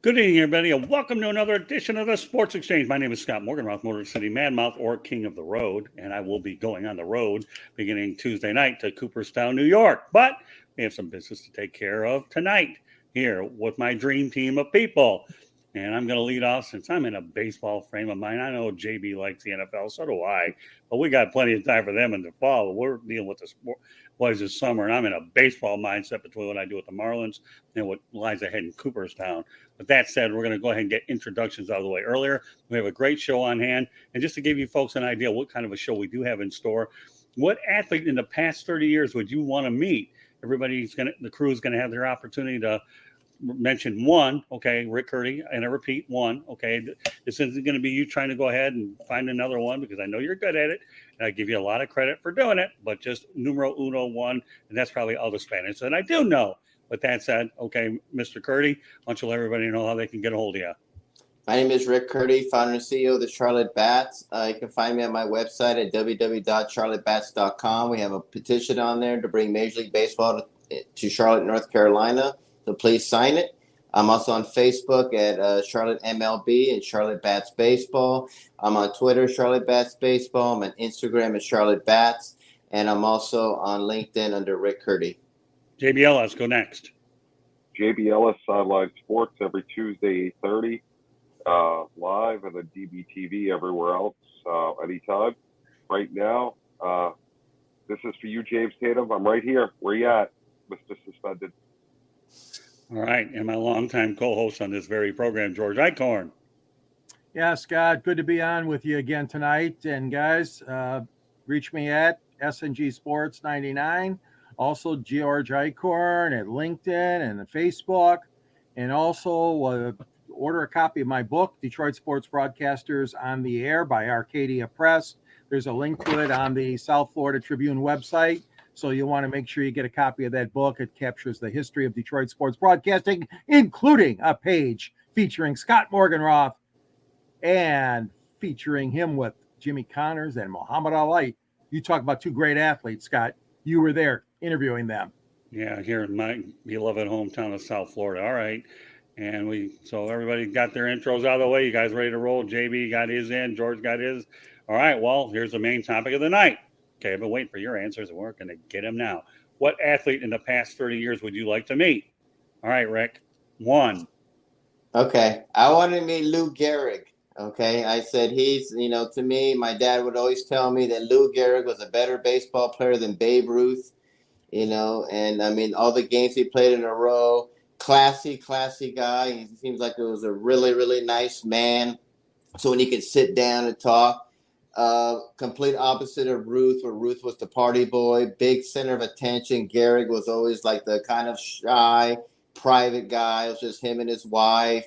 Good evening, everybody, and welcome to another edition of the Sports Exchange. My name is Scott Morganroth, Motor City Madmouth, or King of the Road, and I will be going on the road beginning Tuesday night to Cooperstown, New York. But we have some business to take care of tonight here with my dream team of people. And I'm going to lead off since I'm in a baseball frame of mind. I know JB likes the NFL, so do I. But we got plenty of time for them in the fall. We're dealing with the boys this summer, and I'm in a baseball mindset between what I do with the Marlins and what lies ahead in Cooperstown. With that said, we're going to go ahead and get introductions out of the way earlier. We have a great show on hand. And just to give you folks an idea what kind of a show we do have in store, what athlete in the past 30 years would you want to meet? The crew is going to have their opportunity to mention one, okay, Rick Curdy, and I repeat, one, okay. This isn't going to be you trying to go ahead and find another one because I know you're good at it, and I give you a lot of credit for doing it, but just numero uno one, and that's probably all the Spanish that I do know. With that said, okay, Mr. Curdy, why don't you let everybody know how they can get a hold of you? My name is Rick Curdy, founder and CEO of the Charlotte Bats. You can find me on my website at www.charlottebats.com. We have a petition on there to bring Major League Baseball to Charlotte, North Carolina. So please sign it. I'm also on Facebook at Charlotte MLB and Charlotte Bats Baseball. I'm on Twitter, Charlotte Bats Baseball. I'm on Instagram at Charlotte Bats. And I'm also on LinkedIn under Rick Curdy. JB Ellis, go next. JB Ellis, Sideline Sports, every Tuesday, 8:30, live, and then DBTV everywhere else, anytime. Right now, this is for you, James Tatum. I'm right here. Where you at, Mr. Suspended? All right, and my longtime co-host on this very program, George Eichhorn. Yeah, Scott, good to be on with you again tonight. And guys, reach me at SNG Sports 99. Also, George Eichhorn at LinkedIn and Facebook. And also order a copy of my book, Detroit Sports Broadcasters on the Air by Arcadia Press. There's a link to it on the South Florida Tribune website. So you'll want to make sure you get a copy of that book. It captures the history of Detroit sports broadcasting, including a page featuring Scott Morganroth and featuring him with Jimmy Connors and Muhammad Ali. You talk about two great athletes, Scott. You were there interviewing them. Yeah, here in my beloved hometown of South Florida. All right. And so everybody got their intros out of the way. You guys ready to roll? JB got his in. George got his. All right. Well, here's the main topic of the night. Okay, I've been waiting for your answers, and we're going to get them now. What athlete in the past 30 years would you like to meet? All right, Rick. One. Okay. I want to meet Lou Gehrig. Okay. I said to me, my dad would always tell me that Lou Gehrig was a better baseball player than Babe Ruth, and I mean, all the games he played in a row, classy guy. He seems like it was a really, really nice man. So when he could sit down and talk, complete opposite of Ruth, where Ruth was the party boy, big center of attention. Gehrig was always like the kind of shy, private guy. It was just him and his wife.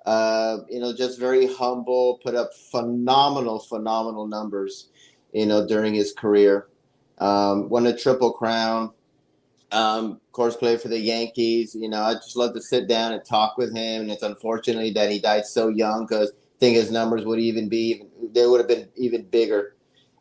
Just very humble, put up phenomenal numbers, during his career. Won a Triple Crown. Of course, played for the Yankees. I just love to sit down and talk with him. And it's unfortunately that he died so young because I think his numbers would have been even bigger.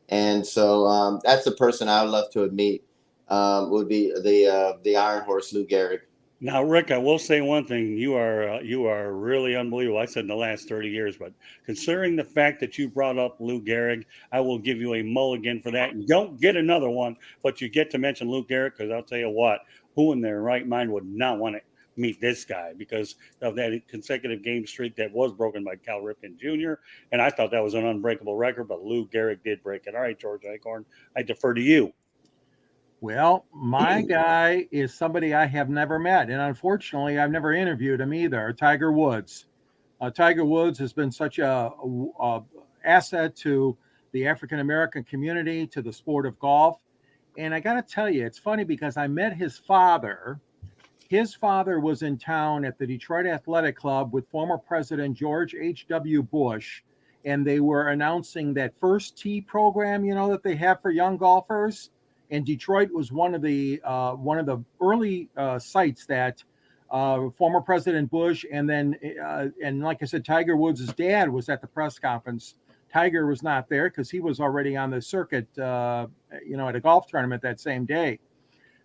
And so that's the person I would love to meet, would be the Iron Horse, Lou Gehrig. Now, Rick, I will say one thing. You are really unbelievable. I said in the last 30 years, but considering the fact that you brought up Lou Gehrig, I will give you a mulligan for that. You don't get another one, but you get to mention Lou Gehrig because I'll tell you what, who in their right mind would not want to meet this guy because of that consecutive game streak that was broken by Cal Ripken Jr., and I thought that was an unbreakable record, but Lou Gehrig did break it. All right, George Eichhorn, I defer to you. Well, my guy is somebody I have never met, and unfortunately, I've never interviewed him either, Tiger Woods. Tiger Woods has been such a asset to the African-American community, to the sport of golf, and I got to tell you, it's funny because I met his father. His father was in town at the Detroit Athletic Club with former President George H.W. Bush, and they were announcing that first tee program, that they have for young golfers. And Detroit was one of the early sites that former President Bush and then like I said, Tiger Woods' dad was at the press conference. Tiger was not there because he was already on the circuit, at a golf tournament that same day.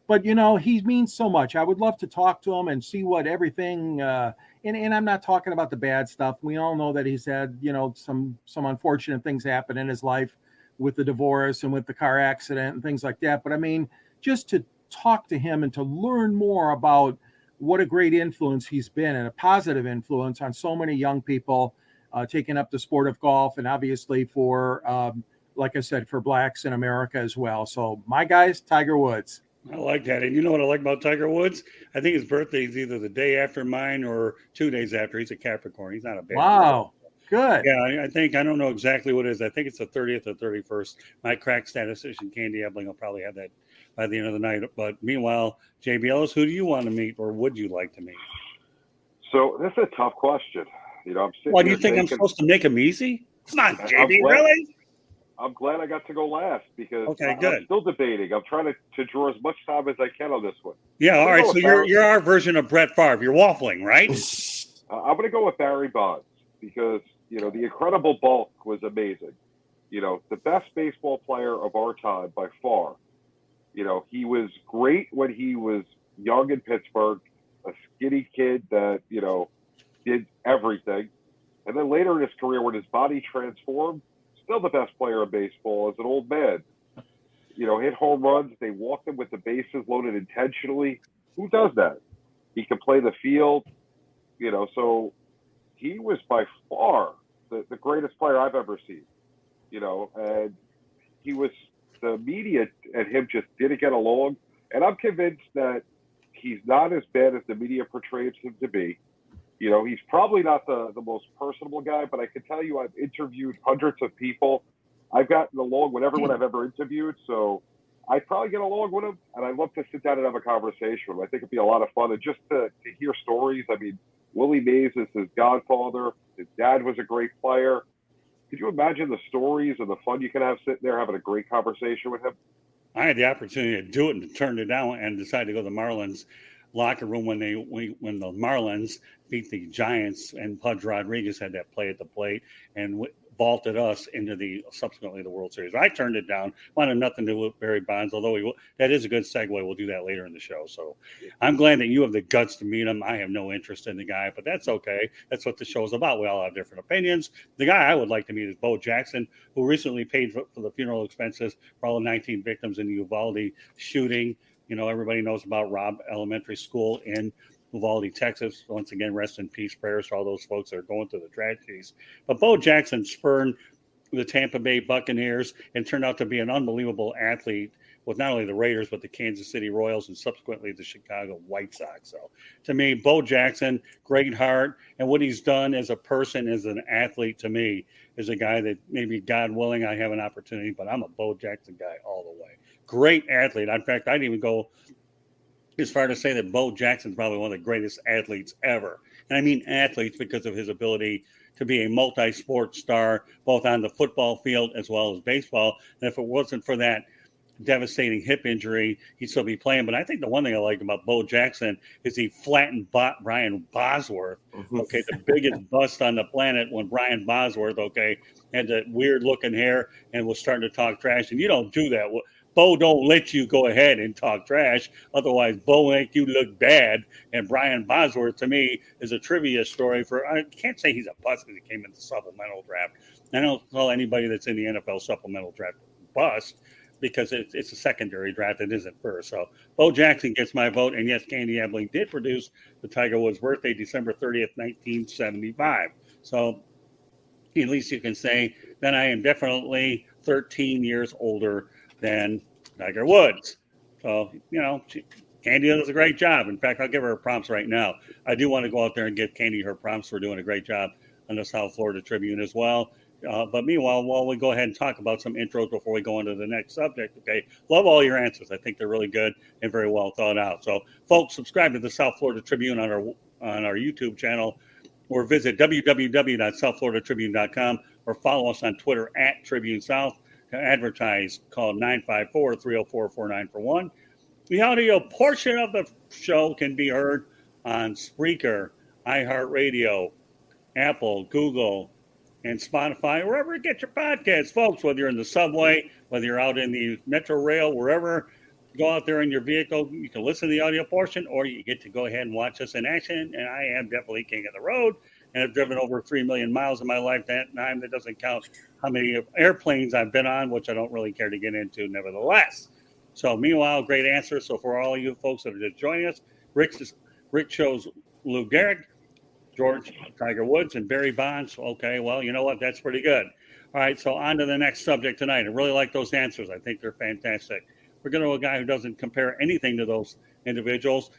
but he means so much. I would love to talk to him and see what everything. And I'm not talking about the bad stuff. We all know that he's had some unfortunate things happen in his life with the divorce and with the car accident and things like that. But I mean, just to talk to him and to learn more about what a great influence he's been, and a positive influence on so many young people taking up the sport of golf, and obviously for, like I said, for blacks in America as well. So my guy's Tiger Woods. I like that. And you know what I like about Tiger Woods? I think his birthday is either the day after mine or 2 days after. He's a Capricorn. He's not a bad Wow. Good. Yeah, I don't know exactly what it is. I think it's the 30th or 31st. My crack statistician, Candy Ebling, will probably have that by the end of the night. But meanwhile, JB Ellis, who do you want to meet or would you like to meet? So this is a tough question. I'm sitting Why do you here think I'm supposed to make him easy? Come on, JB, really? I'm glad I got to go last because good. I'm still debating. I'm trying to draw as much time as I can on this one. Yeah, all right. So you're our version of Brett Favre. You're waffling, right? I'm going to go with Barry Bonds because, the Incredible Bulk was amazing. The best baseball player of our time by far. He was great when he was young in Pittsburgh, a skinny kid that, did everything. And then later in his career, when his body transformed, still the best player in baseball as an old man. Hit home runs. They walked him with the bases loaded intentionally. Who does that? He can play the field. So he was by far the greatest player I've ever seen. And he was, the media and him just didn't get along. And I'm convinced that he's not as bad as the media portrays him to be. He's probably not the most personable guy, but I can tell you I've interviewed hundreds of people. I've gotten along with everyone I've ever interviewed, so I'd probably get along with him, and I'd love to sit down and have a conversation with him. I think it'd be a lot of fun, and just to hear stories. I mean, Willie Mays is his godfather. His dad was a great player. Could you imagine the stories and the fun you could have sitting there having a great conversation with him? I had the opportunity to do it and turned it down and decided to go to the Marlins locker room when the Marlins beat the Giants and Pudge Rodriguez had that play at the plate and vaulted us into subsequently the World Series. I turned it down. Wanted nothing to do with Barry Bonds, although that is a good segue. We'll do that later in the show. So I'm glad that you have the guts to meet him. I have no interest in the guy, but that's okay. That's what the show's about. We all have different opinions. The guy I would like to meet is Bo Jackson, who recently paid for the funeral expenses for all the 19 victims in the Uvalde shooting. Everybody knows about Robb Elementary School in Uvalde, Texas. Once again, rest in peace. Prayers for all those folks that are going through the tragedies. But Bo Jackson spurned the Tampa Bay Buccaneers and turned out to be an unbelievable athlete with not only the Raiders, but the Kansas City Royals and subsequently the Chicago White Sox. So to me, Bo Jackson, great heart, and what he's done as a person, as an athlete, to me, is a guy that maybe, God willing, I have an opportunity, but I'm a Bo Jackson guy all the way. Great athlete. In fact, I'd even go as far to say that Bo Jackson's probably one of the greatest athletes ever. And I mean athletes because of his ability to be a multi-sport star, both on the football field as well as baseball. And if it wasn't for that devastating hip injury, he'd still be playing. But I think the one thing I like about Bo Jackson is he flattened Brian Bosworth, okay, the biggest bust on the planet when Brian Bosworth, okay, had that weird-looking hair and was starting to talk trash. And you don't do that. Bo don't let you go ahead and talk trash. Otherwise, Bo make you look bad. And Brian Bosworth, to me, is a trivia story I can't say he's a bust because he came in the supplemental draft. I don't call anybody that's in the NFL supplemental draft bust because it's a secondary draft. It isn't first. So Bo Jackson gets my vote. And yes, Candy Ebling did produce the Tiger Woods birthday, December 30th, 1975. So at least you can say that I am definitely 13 years older than Tiger Woods. So, Candy does a great job. In fact, I'll give her prompts right now. I do want to go out there and give Candy her prompts for doing a great job on the South Florida Tribune as well. But meanwhile, while we go ahead and talk about some intros before we go into the next subject, okay, love all your answers. I think they're really good and very well thought out. So, folks, subscribe to the South Florida Tribune on our YouTube channel, or visit www.southfloridatribune.com, or follow us on Twitter at Tribune South. To advertise, call 954-304-4941. The audio portion of the show can be heard on Spreaker, iHeartRadio, Apple, Google, and Spotify, wherever you get your podcasts, folks, whether you're in the subway, whether you're out in the Metro Rail, wherever, go out there in your vehicle. You can listen to the audio portion, or you get to go ahead and watch us in action. And I am definitely king of the road, and I've driven over 3 million miles in my lifetime. That doesn't count how many airplanes I've been on, which I don't really care to get into nevertheless. So meanwhile, great answer. So for all of you folks that are just joining us, Rick chose Lou Gehrig, George Tiger Woods, and Barry Bonds. Okay, well, you know what? That's pretty good. All right, so on to the next subject tonight. I really like those answers. I think they're fantastic. We're going to a guy who doesn't compare anything to those individuals,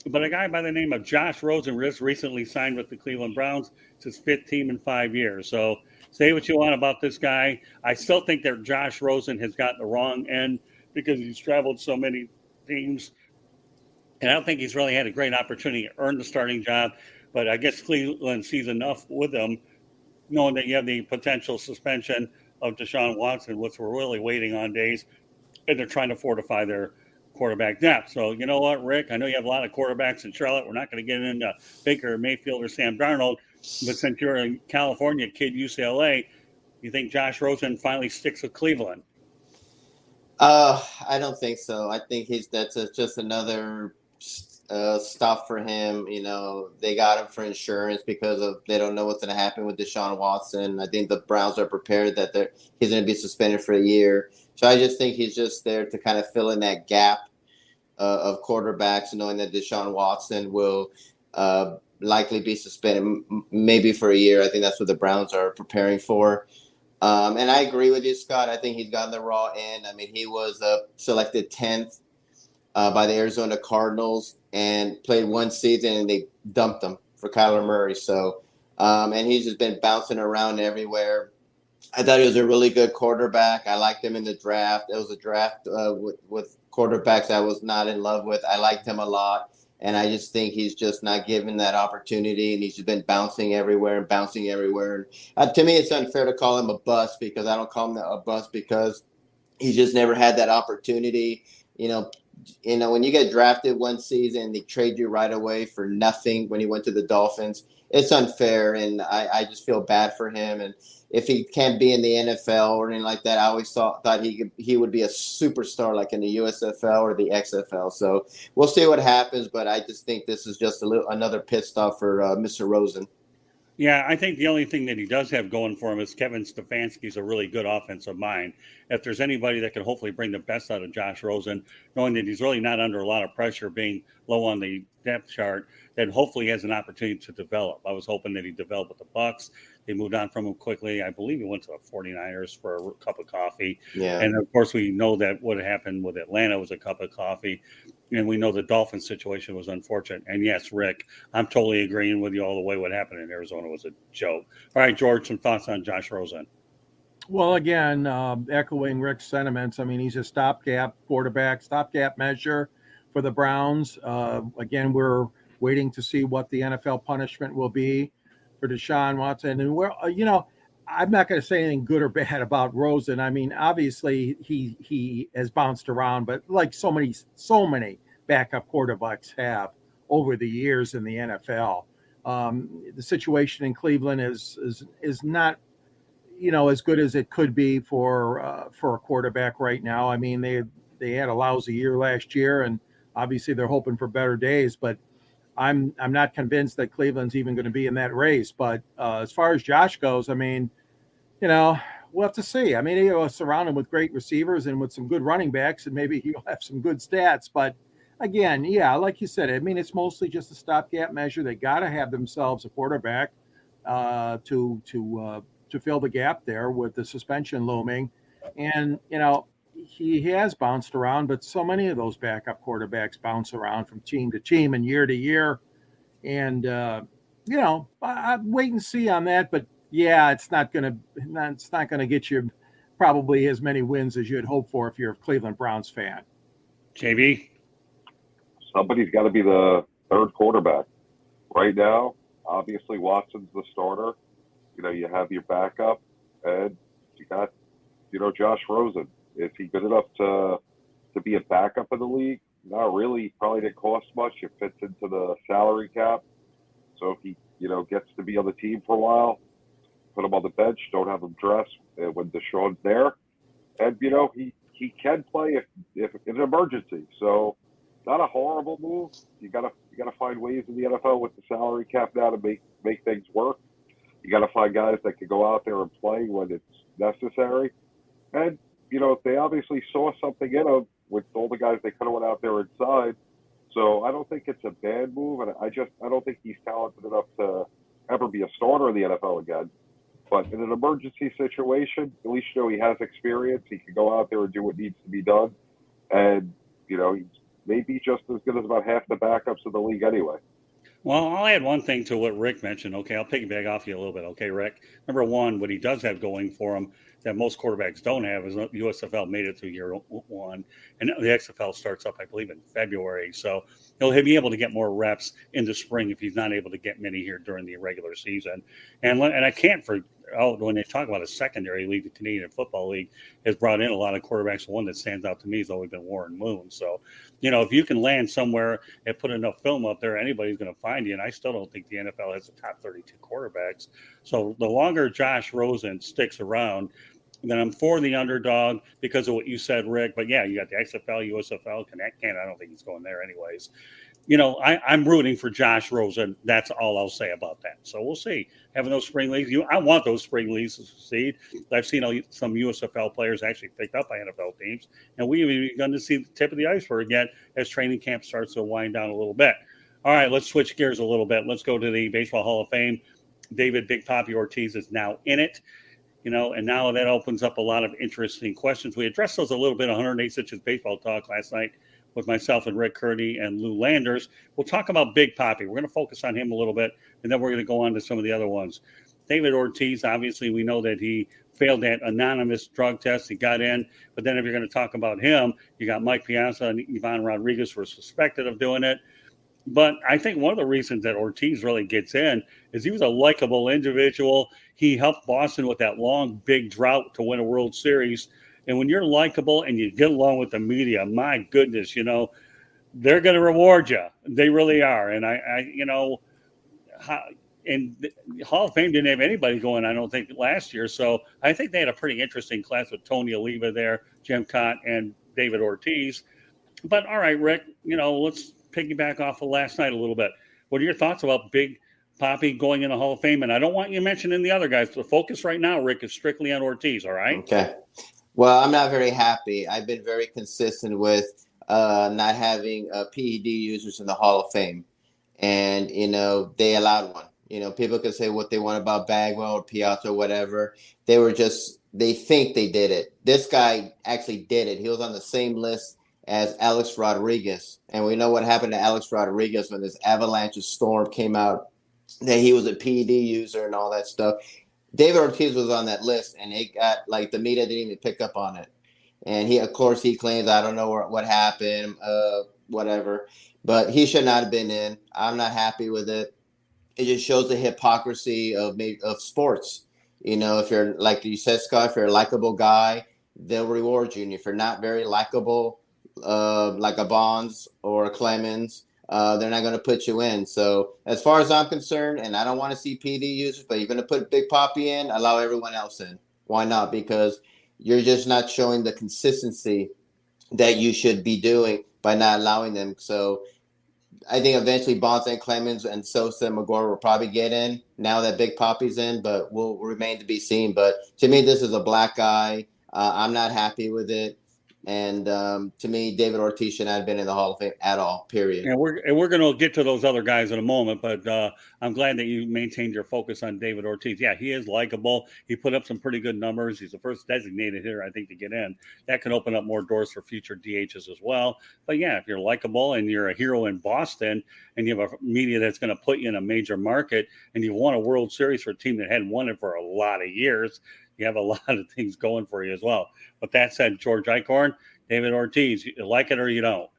but a guy by the name of Josh Rosen recently signed with the Cleveland Browns. It's his 5th team in 5 years. So say what you want about this guy. I still think that Josh Rosen has gotten the wrong end because he's traveled so many teams. And I don't think he's really had a great opportunity to earn the starting job. But I guess Cleveland sees enough with him, knowing that you have the potential suspension of Deshaun Watson, which we're really waiting on days, and they're trying to fortify their quarterback depth. So you know what, Rick? I know you have a lot of quarterbacks in Charlotte. We're not going to get into Baker, Mayfield, or Sam Darnold. But since you're a California kid, UCLA, you think Josh Rosen finally sticks with Cleveland? I don't think so. I think that's just another stop for him. You know, they got him for insurance because they don't know what's going to happen with Deshaun Watson. I think the Browns are prepared that he's going to be suspended for a year. So I just think he's just there to kind of fill in that gap of quarterbacks, knowing that Deshaun Watson will likely be suspended maybe for a year. I think that's what the Browns are preparing for. And I agree with you, Scott. I think he's gotten the raw end. I mean, he was selected 10th by the Arizona Cardinals and played one season, and they dumped him for Kyler Murray. So, and he's just been bouncing around everywhere. I thought he was a really good quarterback. I liked him in the draft. It was a draft with quarterbacks I was not in love with. I liked him a lot. And I just think he's just not given that opportunity, and he's just been bouncing everywhere. To me, it's unfair to call him a bust because I don't call him a bust because he's just never had that opportunity. You know, when you get drafted one season, they trade you right away for nothing when he went to the Dolphins. It's unfair, and I just feel bad for him. And if he can't be in the NFL or anything like that, I always thought he would be a superstar like in the USFL or the XFL. So we'll see what happens, but I just think this is just another pit stop for Mr. Rosen. Yeah, I think the only thing that he does have going for him is Kevin Stefanski's a really good offensive mind. If there's anybody that can hopefully bring the best out of Josh Rosen, knowing that he's really not under a lot of pressure being low on the depth chart, then hopefully he has an opportunity to develop. I was hoping that he developed with the Bucs. They moved on from him quickly. I believe he went to the 49ers for a cup of coffee. Yeah. And, of course, we know that what happened with Atlanta was a cup of coffee. And we know the Dolphins situation was unfortunate. And, yes, Rick, I'm totally agreeing with you all the way. What happened in Arizona was a joke. All right, George, some thoughts on Josh Rosen? Well, again, echoing Rick's sentiments, I mean, he's a stopgap quarterback, stopgap measure for the Browns. Again, we're waiting to see what the NFL punishment will be for Deshaun Watson. And I'm not going to say anything good or bad about Rosen. I mean, obviously he has bounced around, but like so many backup quarterbacks have over the years in the NFL. The situation in Cleveland is not, as good as it could be for a quarterback right now. I mean, they had a lousy year last year, and obviously they're hoping for better days, but I'm not convinced that Cleveland's even going to be in that race. But as far as Josh goes, I mean, we'll have to see. I mean, he'll surround him with great receivers and with some good running backs, and maybe he'll have some good stats. But again, yeah, like you said, I mean, it's mostly just a stopgap measure. They got to have themselves a quarterback to fill the gap there with the suspension looming. And, he has bounced around, but so many of those backup quarterbacks bounce around from team to team and year to year. And, I wait and see on that. But, yeah, it's not going to get you probably as many wins as you'd hope for if you're a Cleveland Browns fan. JB? Somebody's got to be the third quarterback. Right now, obviously Watson's the starter. You have your backup, and you got, Josh Rosen. Is he good enough to be a backup in the league? Not really. Probably didn't cost much. It fits into the salary cap. So if he, gets to be on the team for a while, put him on the bench, don't have him dress when Deshaun's there. And, he he can play if in an emergency. So not a horrible move. You gotta find ways in the NFL with the salary cap now to make things work. You gotta find guys that can go out there and play when it's necessary. And they obviously saw something in him with all the guys they could have went out there inside. So I don't think it's a bad move, and I don't think he's talented enough to ever be a starter in the NFL again. But in an emergency situation, at least he has experience. He can go out there and do what needs to be done, and he's maybe just as good as about half the backups in the league anyway. Well, I'll add one thing to what Rick mentioned. Okay, I'll piggyback off you a little bit. Okay, Rick. Number one, what he does have going for him that most quarterbacks don't have is USFL made it through year one, and the XFL starts up, I believe, in February. So he'll be able to get more reps in the spring if he's not able to get many here during the regular season. And I can't when they talk about a secondary league, the Canadian Football League has brought in a lot of quarterbacks. One that stands out to me has always been Warren Moon. So, if you can land somewhere and put enough film up there, anybody's going to find you. And I still don't think the NFL has the top 32 quarterbacks. So the longer Josh Rosen sticks around, then I'm for the underdog because of what you said, Rick. But yeah, you got the XFL, USFL, Canada. I don't think he's going there anyways. I'm rooting for Josh Rosen. That's all I'll say about that. So we'll see. Having those spring leagues, I want those spring leagues to succeed. I've seen some USFL players actually picked up by NFL teams, and we've even begun to see the tip of the iceberg yet as training camp starts to wind down a little bit. All right, let's switch gears a little bit. Let's go to the Baseball Hall of Fame. David Big Papi Ortiz is now in it. And now that opens up a lot of interesting questions. We addressed those a little bit on 108 Stitches Baseball Talk last night with myself and Rick Curdy and Lou Landers. We'll talk about Big Papi. We're going to focus on him a little bit, and then we're going to go on to some of the other ones. David Ortiz, obviously, we know that he failed that anonymous drug test. He got in, but then if you're going to talk about him, you got Mike Piazza and Ivan Rodriguez were suspected of doing it. But I think one of the reasons that Ortiz really gets in is he was a likable individual. He helped Boston with that long, big drought to win a World Series. And when you're likable and you get along with the media, my goodness, they're going to reward you. They really are. And and the Hall of Fame didn't have anybody going, I don't think, last year. So I think they had a pretty interesting class with Tony Oliva there, Jim Cott, and David Ortiz. But all right, Rick, let's piggyback off of last night a little bit. What are your thoughts about Big Papi going in the Hall of Fame? And I don't want you mentioning the other guys. The focus right now, Rick, is strictly on Ortiz, all right? Okay. Well, I'm not very happy. I've been very consistent with not having PED users in the Hall of Fame. And, they allowed one. People can say what they want about Bagwell or Piazza or whatever. They think they did it. This guy actually did it. He was on the same list as Alex Rodriguez. And we know what happened to Alex Rodriguez when this avalanche of storm came out, that he was a PED user and all that stuff. David Ortiz was on that list, and it got the media didn't even pick up on it. And he claims, I don't know what happened, whatever, but he should not have been in. I'm not happy with it. It just shows the hypocrisy of sports. If you're, like you said, Scott, if you're a likable guy, they'll reward you. And if you're not very likable, like a Bonds or a Clemens, they're not going to put you in. So as far as I'm concerned, and I don't want to see PD users, but you're going to put Big Papi in, allow everyone else in. Why not? Because you're just not showing the consistency that you should be doing by not allowing them. So I think eventually Bonds and Clemens and Sosa and Maguire will probably get in now that Big Papi's in, but will remain to be seen. But to me, this is a black guy. I'm not happy with it. And to me, David Ortiz should not have been in the Hall of Fame at all, period. And we're going to get to those other guys in a moment, but I'm glad that you maintained your focus on David Ortiz. Yeah, he is likable. He put up some pretty good numbers. He's the first designated hitter, I think, to get in. That can open up more doors for future DHs as well. But yeah, if you're likable and you're a hero in Boston and you have a media that's going to put you in a major market and you won a World Series for a team that hadn't won it for a lot of years, you have a lot of things going for you as well. But that said, George Eichhorn, David Ortiz, you like it or you don't?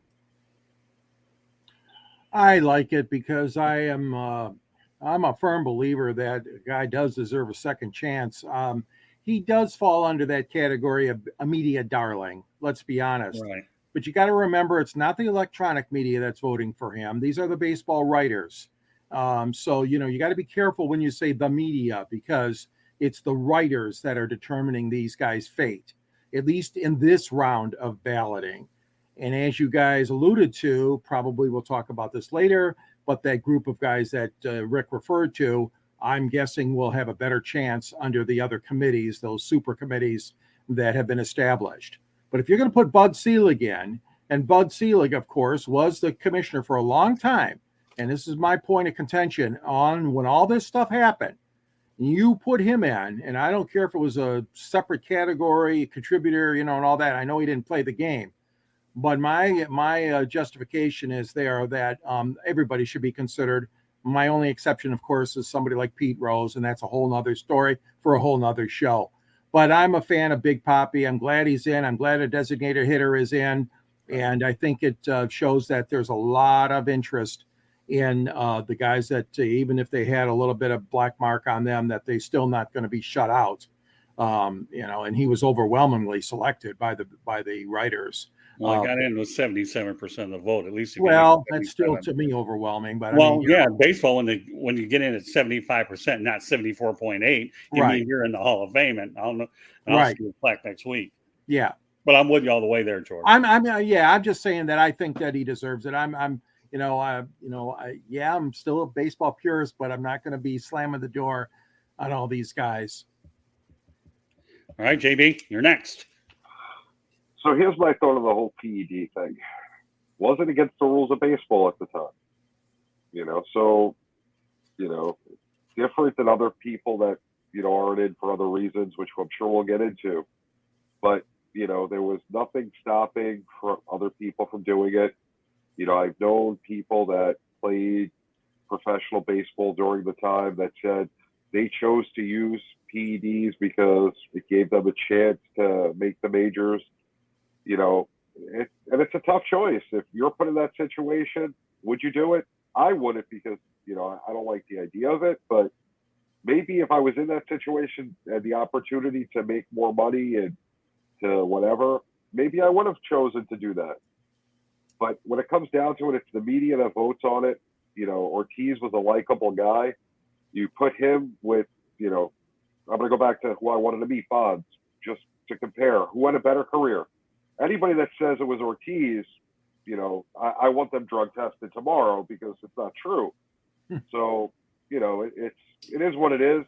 I like it because I'm a firm believer that a guy does deserve a second chance. He does fall under that category of a media darling, let's be honest. Right. But you got to remember, it's not the electronic media that's voting for him. These are the baseball writers. So, you got to be careful when you say the media, because it's the writers that are determining these guys' fate. at least in this round of balloting. And as you guys alluded to, probably we'll talk about this later, but that group of guys that Rick referred to, I'm guessing will have a better chance under the other committees, those super committees that have been established. But if you're going to put Bud Selig in, and Bud Selig, of course, was the commissioner for a long time, and this is my point of contention on when all this stuff happened, you put him in, and I don't care if it was a separate category, contributor, and all that. I know he didn't play the game. But my justification is there that everybody should be considered. My only exception, of course, is somebody like Pete Rose, and that's a whole nother story for a whole nother show. But I'm a fan of Big Papi. I'm glad he's in. I'm glad a designated hitter is in. And I think it shows that there's a lot of interest in the guys that even if they had a little bit of black mark on them, that they still not going to be shut out. And he was overwhelmingly selected by the writers. Well, I got in with 77% of the vote, at least. Well, that's still to me overwhelming. But baseball, when you get in at 75%, not 74.8, you mean you're in the Hall of Fame, and I'll see the plaque next week. Yeah, but I'm with you all the way there, George. I'm just saying that I think that he deserves it. I'm still a baseball purist, but I'm not going to be slamming the door on all these guys. All right, JB, you're next. So here's my thought of the whole PED thing. Wasn't against the rules of baseball at the time. Different than other people that, aren't in for other reasons, which I'm sure we'll get into. But, there was nothing stopping for other people from doing it. I've known people that played professional baseball during the time that said they chose to use PEDs because it gave them a chance to make the majors. And it's a tough choice. If you're put in that situation, would you do it? I wouldn't because, I don't like the idea of it. But maybe if I was in that situation and the opportunity to make more money and to whatever, maybe I would have chosen to do that. But when it comes down to it, it's the media that votes on it. Ortiz was a likable guy. You put him with, I'm going to go back to who I wanted to meet, Bonds, just to compare who had a better career. Anybody that says it was Ortiz, I want them drug tested tomorrow because it's not true. So, it is what it is.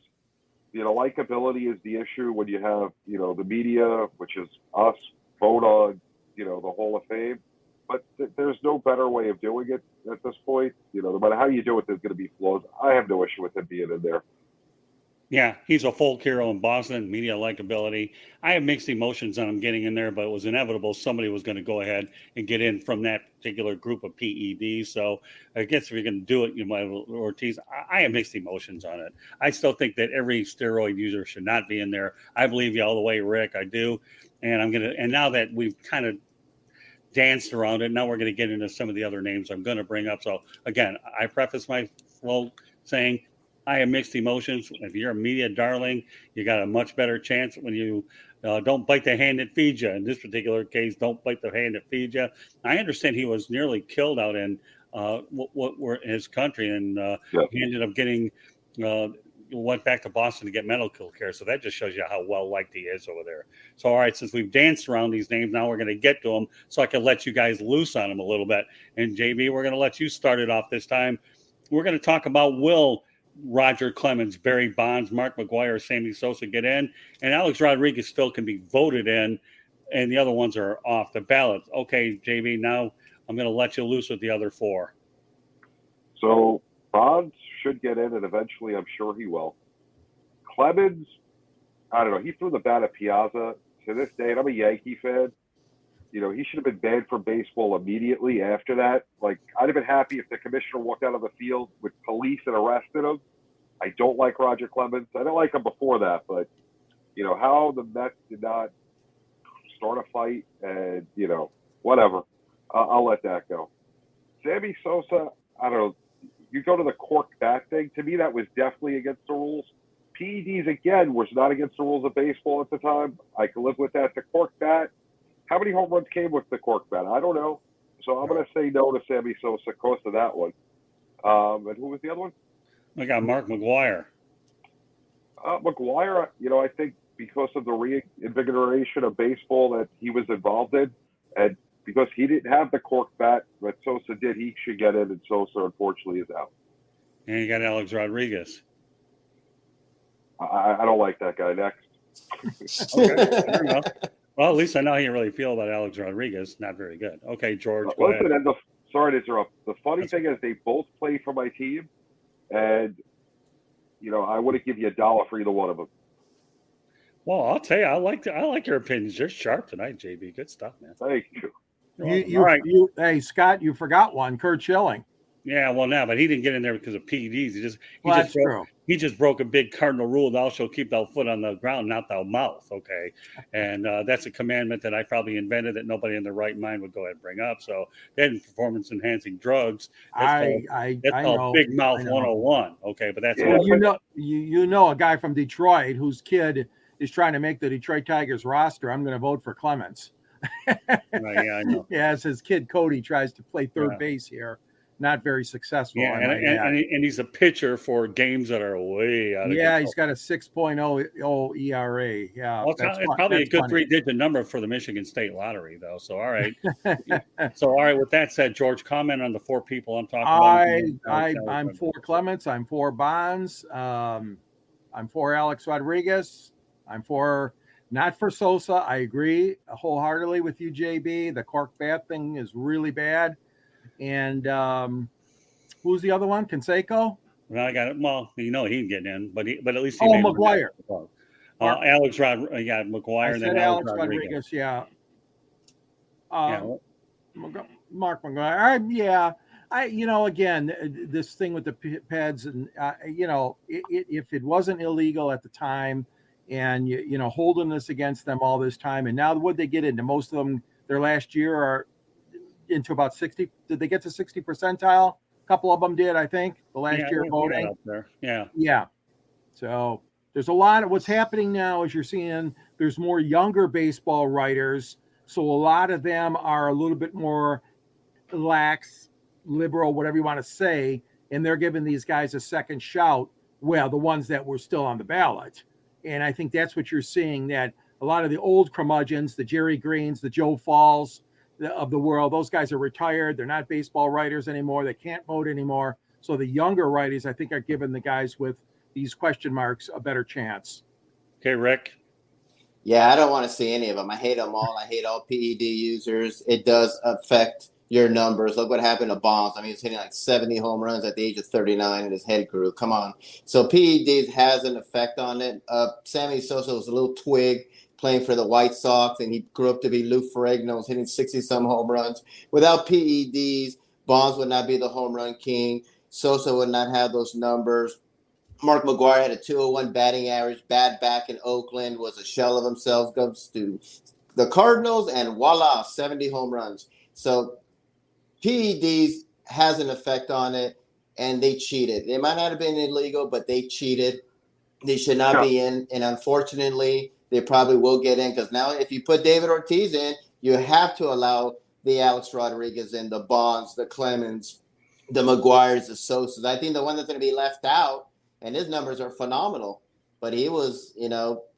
Likability is the issue when you have, the media, which is us, vote on, the Hall of Fame. But there's no better way of doing it at this point. No matter how you do it, there's going to be flaws. I have no issue with him being in there. Yeah, he's a folk hero in Boston, media likability. I have mixed emotions on him getting in there, but it was inevitable somebody was going to go ahead and get in from that particular group of PEDs. So I guess if you're going to do it, you might Ortiz. I have mixed emotions on it. I still think that every steroid user should not be in there. I believe you all the way, Rick. I do. And now that we've kind of danced around it, now we're going to get into some of the other names I'm going to bring up. So again, I preface my flow saying, I have mixed emotions. If you're a media darling, you got a much better chance when you don't bite the hand that feeds you. In this particular case, don't bite the hand that feeds you. I understand he was nearly killed out in what were his country, and he ended up getting went back to Boston to get medical care. So that just shows you how well liked he is over there. So all right, since we've danced around these names, now we're going to get to them, so I can let you guys loose on them a little bit. And JB, we're going to let you start it off this time. We're going to talk about Will Roger Clemens, Barry Bonds, Mark Mcguire, Sammy Sosa get in, and Alex Rodriguez still can be voted in, and the other ones are off the ballot. Okay, JB, now I'm going to let you loose with the other four. So Bonds should get in, and eventually I'm sure he will. Clemens, I don't know, he threw the bat at Piazza. To this day, and I'm a Yankee fan, he should have been banned from baseball immediately after that. Like, I'd have been happy if the commissioner walked out of the field with police and arrested him. I don't like Roger Clemens. I didn't like him before that, but, how the Mets did not start a fight and, whatever. I'll let that go. Sammy Sosa, I don't know. You go to the cork bat thing. To me, that was definitely against the rules. PEDs, again, was not against the rules of baseball at the time. I can live with that. The cork bat, how many home runs came with the cork bat? I don't know. So I'm going to say no to Sammy Sosa because of that one. And who was the other one? I got Mark Mcguire. Mcguire, I think because of the reinvigoration of baseball that he was involved in, and because he didn't have the cork bat that Sosa did, he should get in, and Sosa unfortunately is out. And you got Alex Rodriguez. I don't like that guy. Next. Okay, fair enough. Well, at least I know how you really feel about Alex Rodriguez. Not very good. Okay, George, go ahead. And sorry to interrupt. The funny thing is they both play for my team, and, I wouldn't give you $1 for either one of them. Well, I'll tell you, I like your opinions. You're sharp tonight, JB. Good stuff, man. Thank you. All right. Hey, Scott, you forgot one. Kurt Schilling. Yeah, well, now, but he didn't get in there because of PEDs. He just broke a big cardinal rule: "Thou shalt keep thy foot on the ground, not thy mouth." Okay, and that's a commandment that I probably invented that nobody in their right mind would go ahead and bring up. So that performance-enhancing drugs. That's called Big Mouth 101. Okay, but that's you know a guy from Detroit whose kid is trying to make the Detroit Tigers roster. I'm going to vote for Clemens. Right, yeah, I know. Yeah, as his kid Cody tries to play third base here. Not very successful. Yeah, and he's a pitcher for games that are way out of control. He's got a 6.0 ERA. Yeah, well, it's probably a good 3-digit number for the Michigan State Lottery, though. So, all right. With that said, George, comment on the 4 people I'm talking about. I'm for Clements. I'm for Bonds. I'm for Alex Rodriguez. I'm not for Sosa. I agree wholeheartedly with you, JB. The cork bat thing is really bad. And who's the other one? Canseco? Well, I got it. Well, he ain't getting in, but at least he Mcguire. Alex Mcguire, and then Alex Rodriguez. Yeah. Mark Mcguire. Again, this thing with the PEDs, and if it wasn't illegal at the time, and holding this against them all this time, and now what they get into, most of them their last year are into about 60. Did they get to 60 percentile? A couple of them did, I think, the last year voting. Up there. Yeah. Yeah. So there's a lot of what's happening now is you're seeing there's more younger baseball writers. So a lot of them are a little bit more lax, liberal, whatever you want to say. And they're giving these guys a second shout. Well, the ones that were still on the ballot. And I think that's what you're seeing, that a lot of the old curmudgeons, the Jerry Greens, the Joe Falls of the world, those guys are retired. They're not baseball writers anymore. They can't vote anymore. So the younger writers, I think, are giving the guys with these question marks a better chance. Okay, Rick. Yeah, I don't want to see any of them. I hate them all. I hate all PED users. It does affect your numbers. Look what happened to Bonds. I mean, he's hitting like 70 home runs at the age of 39 and his head grew. Come on. So PEDs has an effect on it. Sammy Sosa was a little twig playing for the White Sox, and he grew up to be Lou Ferrigno, was hitting 60-some home runs. Without PEDs, Bonds would not be the home run king. Sosa would not have those numbers. Mark Mcguire had a 201 batting average. Bad back in Oakland, was a shell of himself. Goes to the Cardinals, and voila, 70 home runs. So PEDs has an effect on it, and they cheated. It might not have been illegal, but they cheated. They should not be in, and unfortunately, they probably will get in, because now if you put David Ortiz in, you have to allow the Alex Rodriguez in, the Bonds, the Clemens, the Maguires, the Sosas. I think the one that's going to be left out, and his numbers are phenomenal, but he was,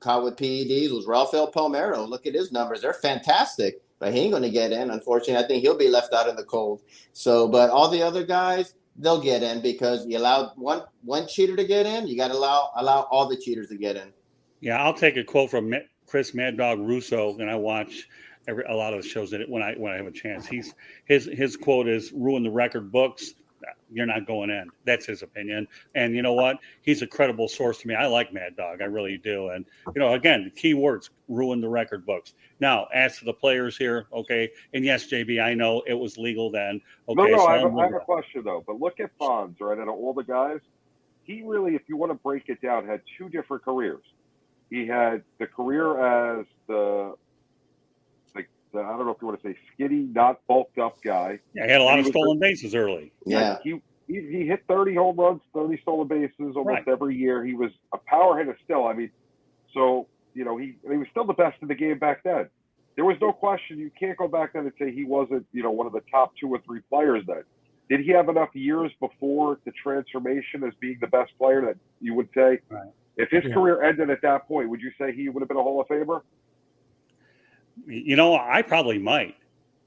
caught with PEDs, was Rafael Palmeiro. Look at his numbers. They're fantastic, but he ain't going to get in. Unfortunately, I think he'll be left out in the cold. So, but all the other guys, they'll get in, because you allowed one cheater to get in, you got to allow all the cheaters to get in. Yeah, I'll take a quote from Chris Mad Dog Russo, and I watch a lot of the shows that when I have a chance. His quote is, "Ruin the record books. You're not going in." That's his opinion. And you know what? He's a credible source to me. I like Mad Dog. I really do. And, again, the key words, ruin the record books. Now, as to the players here, okay, and yes, JB, I know it was legal then. Okay, no, I have a question, though. But look at Bonds, right? Out of all the guys, he really, if you want to break it down, had 2 different careers. He had the career as the I don't know if you want to say skinny, not bulked up guy. Yeah, he had a lot of stolen bases early. Yeah. He hit 30 home runs, 30 stolen bases almost every year. He was a power hitter still. I mean, so, he was still the best in the game back then. There was no question. You can't go back then and say he wasn't, one of the top 2 or 3 players then. Did he have enough years before the transformation as being the best player that you would say? Right. If his career ended at that point, would you say he would have been a Hall of Famer? I probably might.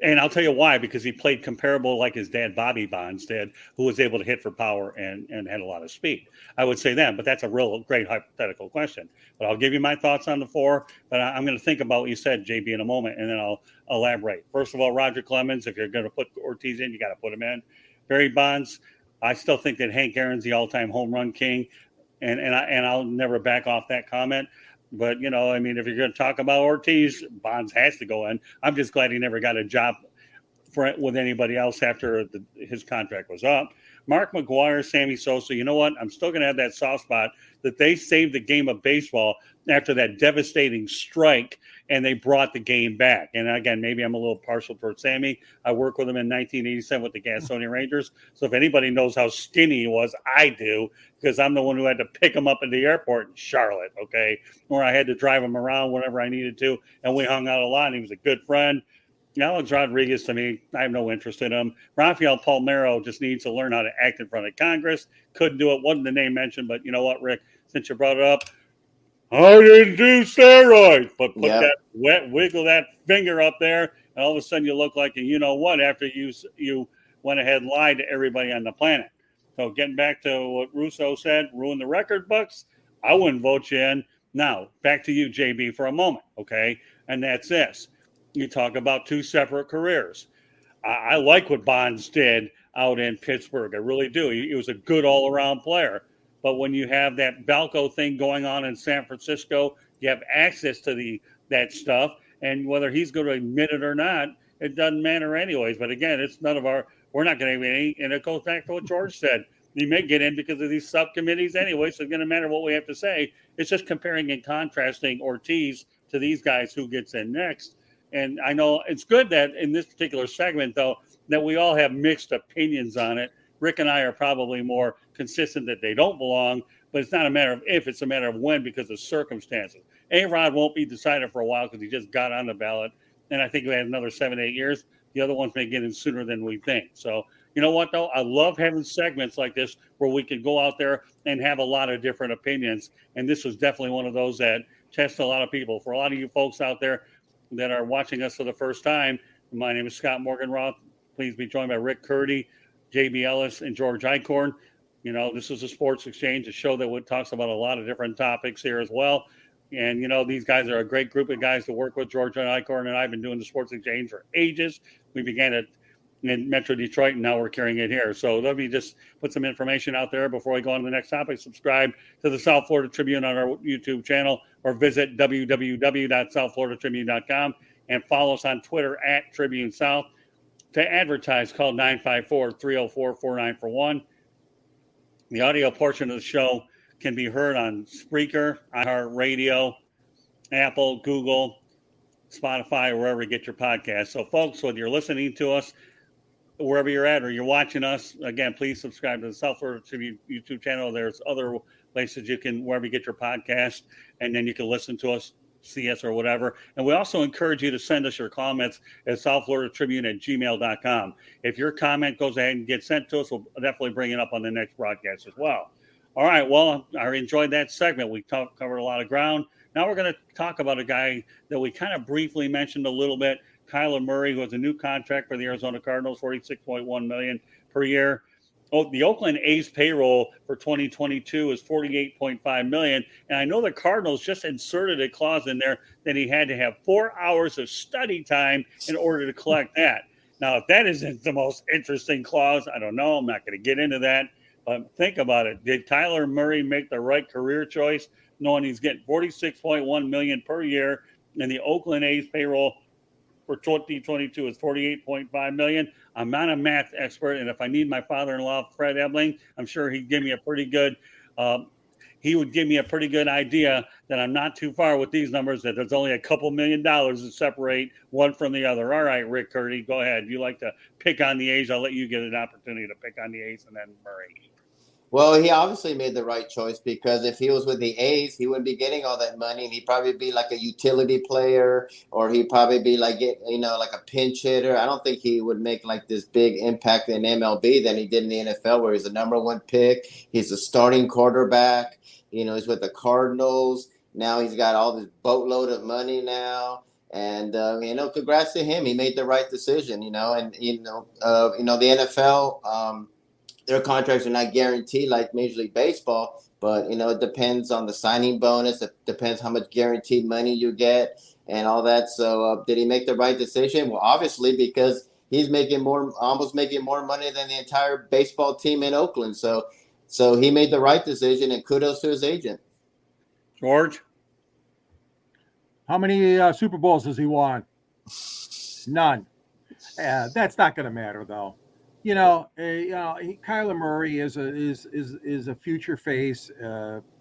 And I'll tell you why, because he played comparable like his dad, Bobby Bonds, did, who was able to hit for power and had a lot of speed. I would say that, but that's a real great hypothetical question. But I'll give you my thoughts on the four, but I'm going to think about what you said, JB, in a moment, and then I'll elaborate. First of all, Roger Clemens, if you're going to put Ortiz in, you got to put him in. Barry Bonds, I still think that Hank Aaron's the all-time home run king, and I'll never back off that comment. But, if you're going to talk about Ortiz, Bonds has to go in. I'm just glad he never got a job with anybody else after his contract was up. Mark Mcguire, Sammy Sosa, you know what? I'm still going to have that soft spot that they saved the game of baseball after that devastating strike, and they brought the game back. And again, maybe I'm a little partial towards Sammy. I worked with him in 1987 with the Gastonia Rangers. So if anybody knows how skinny he was, I do, because I'm the one who had to pick him up at the airport in Charlotte, okay? Or I had to drive him around whenever I needed to, and we hung out a lot, and he was a good friend. Alex Rodriguez, to me, I have no interest in him. Rafael Palmeiro just needs to learn how to act in front of Congress. Couldn't do it. Wasn't the name mentioned, but you know what, Rick? Since you brought it up, I didn't do steroids, but put that wiggle that finger up there, and all of a sudden you look like a you-know-what after you went ahead and lied to everybody on the planet. So getting back to what Russo said, ruin the record books, I wouldn't vote you in. Now, back to you, JB, for a moment, okay? And that's this. You talk about two separate careers. I like what Bonds did out in Pittsburgh. I really do. He was a good all-around player. But when you have that Balco thing going on in San Francisco, you have access to that stuff. And whether he's going to admit it or not, it doesn't matter anyways. But again, it's none of we're not going to have any. And it goes back to what George said. He may get in because of these subcommittees anyway, so it's going to matter what we have to say. It's just comparing and contrasting Ortiz to these guys who gets in next. And I know it's good that in this particular segment, though, that we all have mixed opinions on it. Rick and I are probably more consistent that they don't belong, but it's not a matter of if, it's a matter of when because of circumstances. A-Rod won't be decided for a while because he just got on the ballot, and I think we have another 7-8 years. The other ones may get in sooner than we think. So, you know what, though? I love having segments like this where we can go out there and have a lot of different opinions, and this was definitely one of those that tests a lot of people. For a lot of you folks out there that are watching us for the first time, my name is Scott Morganroth. Please be joined by Rick Curdy, JB Ellis, and George Eichorn. This is a sports exchange, a show that talks about a lot of different topics here as well. And, these guys are a great group of guys to work with. George and Eichorn and I have been doing the sports exchange for ages. We began it in Metro Detroit, and now we're carrying it here. So let me just put some information out there before we go on to the next topic. Subscribe to the South Florida Tribune on our YouTube channel, or visit www.southfloridatribune.com and follow us on Twitter at Tribune South. To advertise, call 954-304-4941. The audio portion of the show can be heard on Spreaker, iHeartRadio, Apple, Google, Spotify, or wherever you get your podcasts. So, folks, whether you're listening to us, wherever you're at, or you're watching us, again, please subscribe to the South Florida Tribune YouTube channel. There's other places you can, wherever you get your podcast, and then you can listen to us, see us, or whatever. And we also encourage you to send us your comments at southfloridatribune@gmail.com. If your comment goes ahead and gets sent to us, we'll definitely bring it up on the next broadcast as well. All right, well, I enjoyed that segment. We covered a lot of ground. Now we're going to talk about a guy that we kind of briefly mentioned a little bit, Kyla Murray, who has a new contract for the Arizona Cardinals, $46.1 million per year. The Oakland A's payroll for 2022 is $48.5 million. And I know the Cardinals just inserted a clause in there that he had to have 4 hours of study time in order to collect that. Now, if that isn't the most interesting clause, I don't know. I'm not going to get into that. But think about it. Did Kyler Murray make the right career choice, knowing he's getting $46.1 million per year, and the Oakland A's payroll for 2022 is $48.5 million? I'm not a math expert, and if I need my father-in-law, Fred Ebling, I'm sure he'd give me a pretty good idea that I'm not too far with these numbers, that there's only a couple $1 million that separate one from the other. All right, Rick Curdy, go ahead. If you like to pick on the A's, I'll let you get an opportunity to pick on the A's and then Murray. Well, he obviously made the right choice because if he was with the A's, he wouldn't be getting all that money, and he'd probably be like a utility player, or he'd probably be like like a pinch hitter. I don't think he would make like this big impact in MLB than he did in the NFL, where he's the number one pick. He's a starting quarterback. He's with the Cardinals. Now he's got all this boatload of money now. And congrats to him. He made the right decision. The NFL. Their contracts are not guaranteed like Major League Baseball, but it depends on the signing bonus. It depends how much guaranteed money you get and all that. So, did he make the right decision? Well, obviously, because he's almost making more money than the entire baseball team in Oakland. So he made the right decision, and kudos to his agent. George? How many Super Bowls has he won? None. That's not going to matter, though. Kyla Murray is a future face,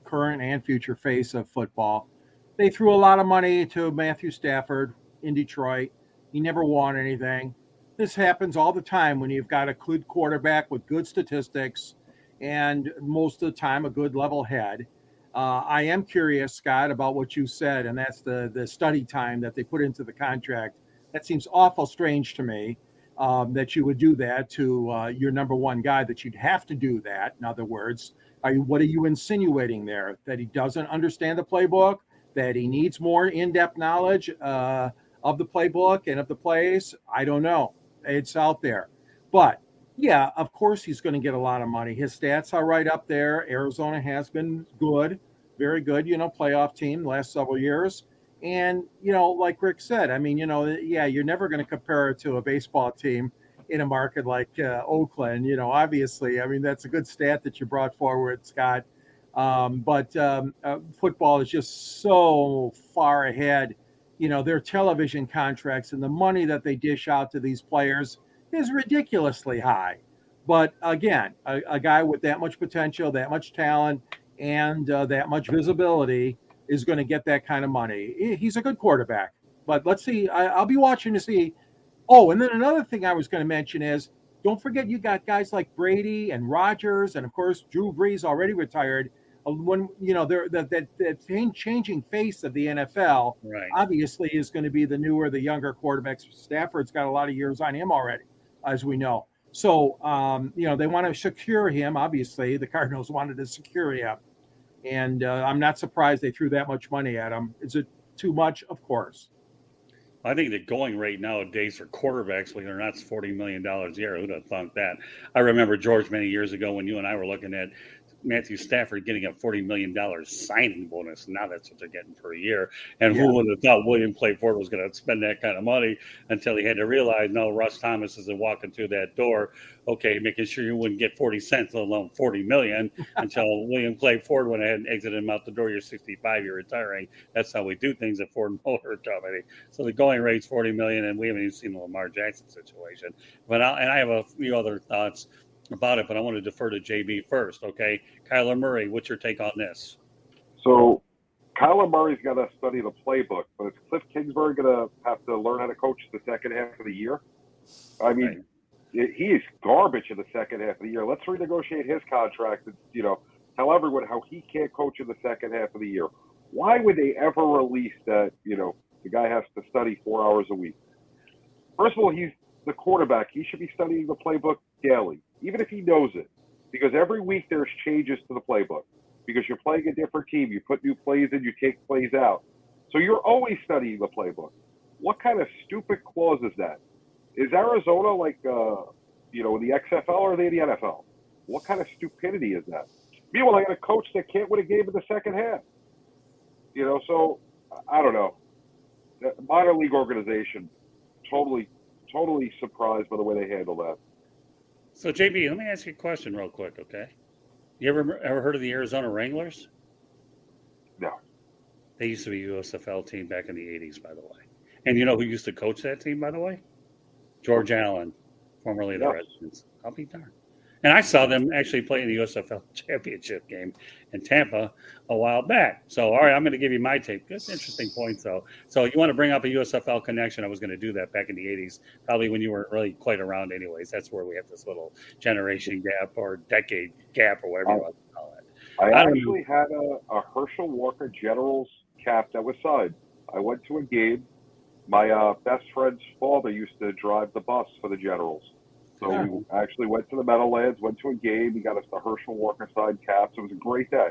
current and future face of football. They threw a lot of money to Matthew Stafford in Detroit. He never won anything. This happens all the time when you've got a good quarterback with good statistics and most of the time a good level head. I am curious, Scott, about what you said, and that's the study time that they put into the contract. That seems awful strange to me. That you would do that to your number one guy, that you'd have to do that. In other words, what are you insinuating there? That he doesn't understand the playbook, that he needs more in-depth knowledge of the playbook and of the plays? I don't know. It's out there. But, yeah, of course he's going to get a lot of money. His stats are right up there. Arizona has been good, very good, playoff team the last several years. And, like Rick said, I mean, you're never going to compare it to a baseball team in a market like Oakland. Obviously, I mean, that's a good stat that you brought forward, Scott. But football is just so far ahead. Their television contracts and the money that they dish out to these players is ridiculously high. But again, a guy with that much potential, that much talent, and that much visibility is going to get that kind of money. He's a good quarterback, but let's see. I'll be watching to see. Oh, and then another thing I was going to mention is, don't forget you got guys like Brady and Rodgers, and of course Drew Brees, already retired. When they're that changing face of the NFL, right, obviously is going to be the younger quarterbacks. Stafford's got a lot of years on him already, as we know. So they want to secure him. Obviously, the Cardinals wanted to secure him. And I'm not surprised they threw that much money at him. Is it too much? Of course. I think the going rate nowadays for quarterbacks, believe it or not, is $40 million a year. Who'd have thought that? I remember, George, many years ago when you and I were looking at Matthew Stafford getting a $40 million signing bonus. Now that's what they're getting per year. And who would have thought William Clay Ford was going to spend that kind of money until he had to realize, no, Russ Thomas isn't walking through that door. Okay, making sure you wouldn't get 40 cents, let alone 40 million, until William Clay Ford went ahead and exited him out the door. You're 65, you're retiring. That's how we do things at Ford Motor Company. So the going rate's 40 million, and we haven't even seen the Lamar Jackson situation. But I have a few other thoughts about it, but I want to defer to JB first. Okay, Kyler Murray, what's your take on this? So Kyler Murray's got to study the playbook, but is Cliff Kingsbury going to have to learn how to coach the second half of the year? I mean, he is garbage in the second half of the year. Let's renegotiate his contract and, tell everyone how he can't coach in the second half of the year. Why would they ever release that, the guy has to study 4 hours a week? First of all, he's the quarterback. He should be studying the playbook daily, even if he knows it, because every week there's changes to the playbook because you're playing a different team. You put new plays in, you take plays out. So you're always studying the playbook. What kind of stupid clause is that? Is Arizona like, the XFL, or are they the NFL? What kind of stupidity is that? Meanwhile, I got a coach that can't win a game in the second half. So I don't know. The minor league organization, totally surprised by the way they handle that. So, JB, let me ask you a question real quick, okay? You ever heard of the Arizona Wranglers? No. They used to be a USFL team back in the 80s, by the way. And you know who used to coach that team, by the way? George Allen, formerly the Redskins. I'll be darned. And I saw them actually play in the USFL championship game in Tampa a while back. So, all right, I'm going to give you my take. That's an interesting point, though. So you want to bring up a USFL connection. I was going to do that back in the 80s, probably when you weren't really quite around anyways. That's where we have this little generation gap or decade gap or whatever you want to call it. I actually had a Herschel Walker Generals cap that was signed. I went to a game. My best friend's father used to drive the bus for the Generals. So we actually went to the Meadowlands, went to a game. He got us the Herschel Walker signed caps. It was a great day.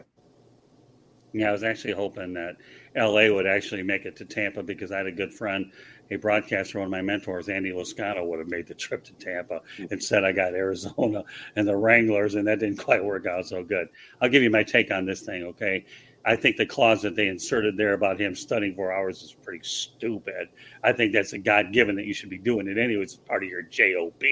Yeah, I was actually hoping that LA would actually make it to Tampa because I had a good friend, a broadcaster, one of my mentors, Andy Loscato, would have made the trip to Tampa. Instead, I got Arizona and the Wranglers, and that didn't quite work out so good. I'll give you my take on this thing, okay? I think the clause that they inserted there about him studying 4 hours is pretty stupid. I think that's a God-given that you should be doing it anyways. It's part of your JOB,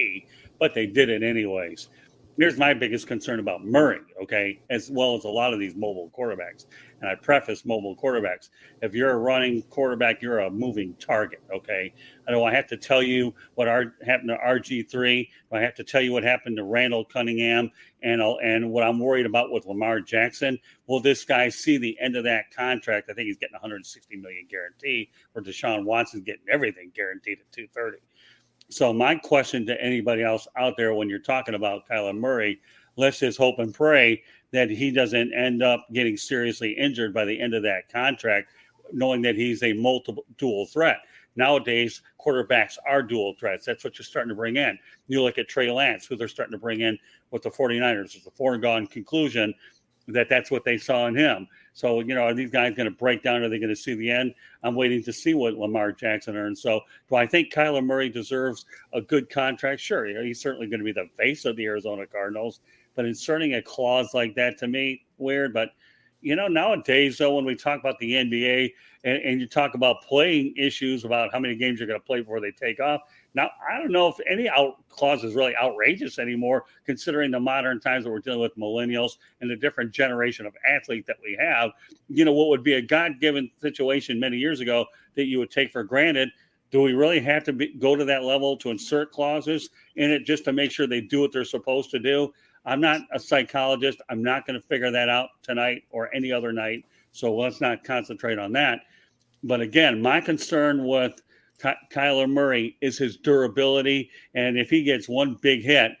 but they did it anyways. Here's my biggest concern about Murray, okay, as well as a lot of these mobile quarterbacks. And I preface mobile quarterbacks. If you're a running quarterback, you're a moving target, okay? I don't have to tell you what happened to RG3. I have to tell you what happened to Randall Cunningham and what I'm worried about with Lamar Jackson. Will this guy see the end of that contract? I think he's getting $160 million guaranteed, where Deshaun Watson's getting everything guaranteed at $230. So my question to anybody else out there when you're talking about Kyla Murray, let's just hope and pray that he doesn't end up getting seriously injured by the end of that contract, knowing that he's a dual threat. Nowadays, quarterbacks are dual threats. That's what you're starting to bring in. You look at Trey Lance, who they're starting to bring in with the 49ers. It's a foregone conclusion that that's what they saw in him. So, are these guys going to break down? Are they going to see the end? I'm waiting to see what Lamar Jackson earns. So do I think Kyla Murray deserves a good contract? Sure. He's certainly going to be the face of the Arizona Cardinals, but inserting a clause like that, to me, weird. But, nowadays, though, when we talk about the NBA and you talk about playing issues about how many games you're going to play before they take off, now, I don't know if any clause is really outrageous anymore, considering the modern times that we're dealing with millennials and the different generation of athlete that we have. What would be a God-given situation many years ago that you would take for granted. Do we really have to go to that level to insert clauses in it just to make sure they do what they're supposed to do? I'm not a psychologist. I'm not going to figure that out tonight or any other night. So let's not concentrate on that. But again, my concern with Kyler Murray is his durability. And if he gets one big hit,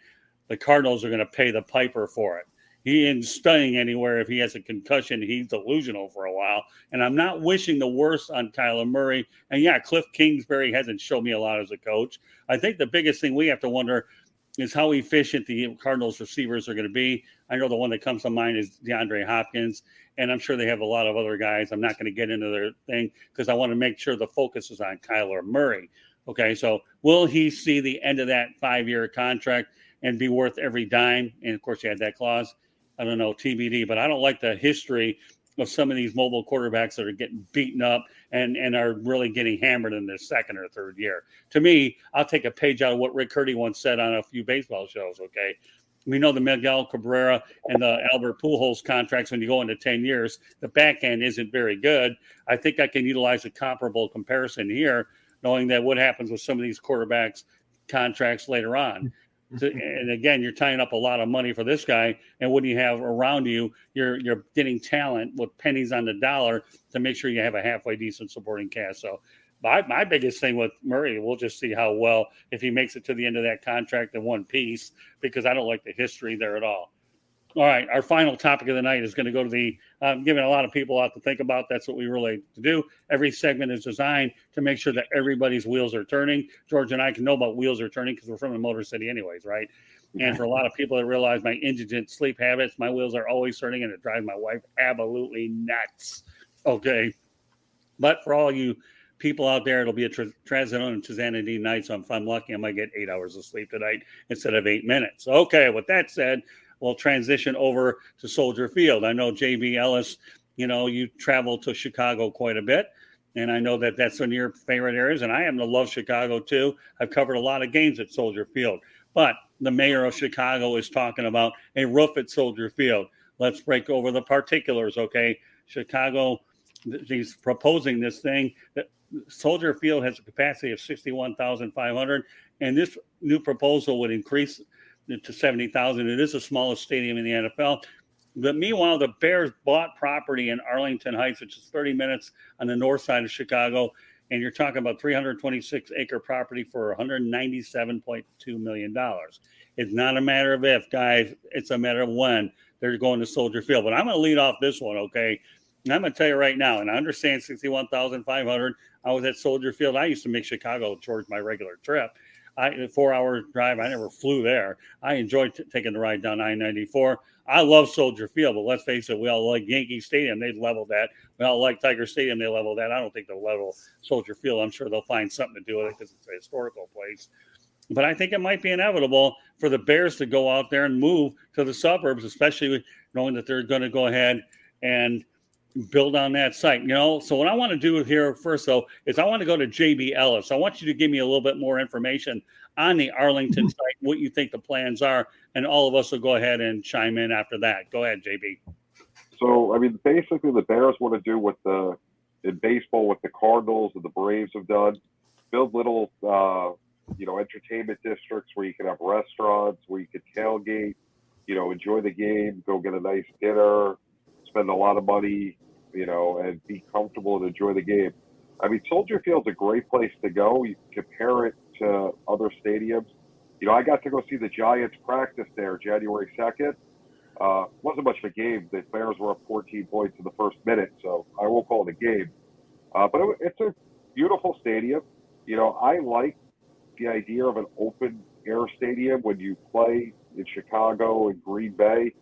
the Cardinals are going to pay the piper for it. He isn't studying anywhere. If he has a concussion, he's delusional for a while. And I'm not wishing the worst on Kyler Murray. And yeah, Cliff Kingsbury hasn't shown me a lot as a coach. I think the biggest thing we have to wonder is how efficient the Cardinals receivers are going to be. I know the one that comes to mind is DeAndre Hopkins, and I'm sure they have a lot of other guys. I'm not going to get into their thing because I want to make sure the focus is on Kyler Murray. Okay, so will he see the end of that 5-year contract and be worth every dime? And, of course, you had that clause. I don't know, TBD, but I don't like the history of some of these mobile quarterbacks that are getting beaten up and are really getting hammered in their second or third year. To me, I'll take a page out of what Rick Curdy once said on a few baseball shows, okay? We know the Miguel Cabrera and the Albert Pujols contracts, when you go into 10 years, the back end isn't very good. I think I can utilize a comparable comparison here, knowing that what happens with some of these quarterbacks' contracts later on. And again, you're tying up a lot of money for this guy, and when you have around you, you're getting talent with pennies on the dollar to make sure you have a halfway decent supporting cast. So my biggest thing with Murray, we'll just see how well, if he makes it to the end of that contract in one piece, because I don't like the history there at all. All right, our final topic of the night is going to go to the giving a lot of people a lot to think about. That's what we really like to do. Every segment is designed to make sure that everybody's wheels are turning. George and I can know about wheels are turning because we're from the Motor City anyways, right? And for a lot of people that realize my indigent sleep habits, my wheels are always turning, and it drives my wife absolutely nuts. Okay. But for all you people out there, it'll be a transit on Tizanity night, so if I'm lucky, I might get 8 hours of sleep tonight instead of 8 minutes. Okay, with that said, we'll transition over to Soldier Field. I know, JB Ellis, you travel to Chicago quite a bit, and I know that that's one of your favorite areas, and I happen to love Chicago too. I've covered a lot of games at Soldier Field, but the mayor of Chicago is talking about a roof at Soldier Field. Let's break over the particulars, okay? Chicago, he's proposing this thing that Soldier Field has a capacity of 61,500, and this new proposal would increase to 70,000. It is the smallest stadium in the NFL. But meanwhile, the Bears bought property in Arlington Heights, which is 30 minutes on the north side of Chicago. And you're talking about 326-acre property for $197.2 million. It's not a matter of if, guys. It's a matter of when they're going to Soldier Field. But I'm going to lead off this one, okay? And I'm going to tell you right now, and I understand 61,500. I was at Soldier Field. I used to make Chicago towards my regular trip. A 4-hour drive. I never flew there. I enjoyed taking the ride down I-94. I love Soldier Field, but let's face it, we all like Yankee Stadium. They leveled that. We all like Tiger Stadium. They leveled that. I don't think they'll level Soldier Field. I'm sure they'll find something to do with it because it's a historical place. But I think it might be inevitable for the Bears to go out there and move to the suburbs, especially knowing that they're going to go ahead and build on that site. So what I want to do here first, though, is I want to go to JB Ellis. I want you to give me a little bit more information on the Arlington site, what you think the plans are, and all of us will go ahead and chime in after that. Go ahead, JB. So, I mean, basically the Bears want to do what in baseball, what the Cardinals and the Braves have done, build little, entertainment districts where you can have restaurants, where you can tailgate, enjoy the game, go get a nice dinner, spend a lot of money, and be comfortable and enjoy the game. I mean, Soldier Field's a great place to go. You can compare it to other stadiums. I got to go see the Giants practice there January 2nd. Wasn't much of a game. The Bears were up 14 points in the first minute, so I won't call it a game. But it's a beautiful stadium. I like the idea of an open air stadium when you play in Chicago and Green Bay.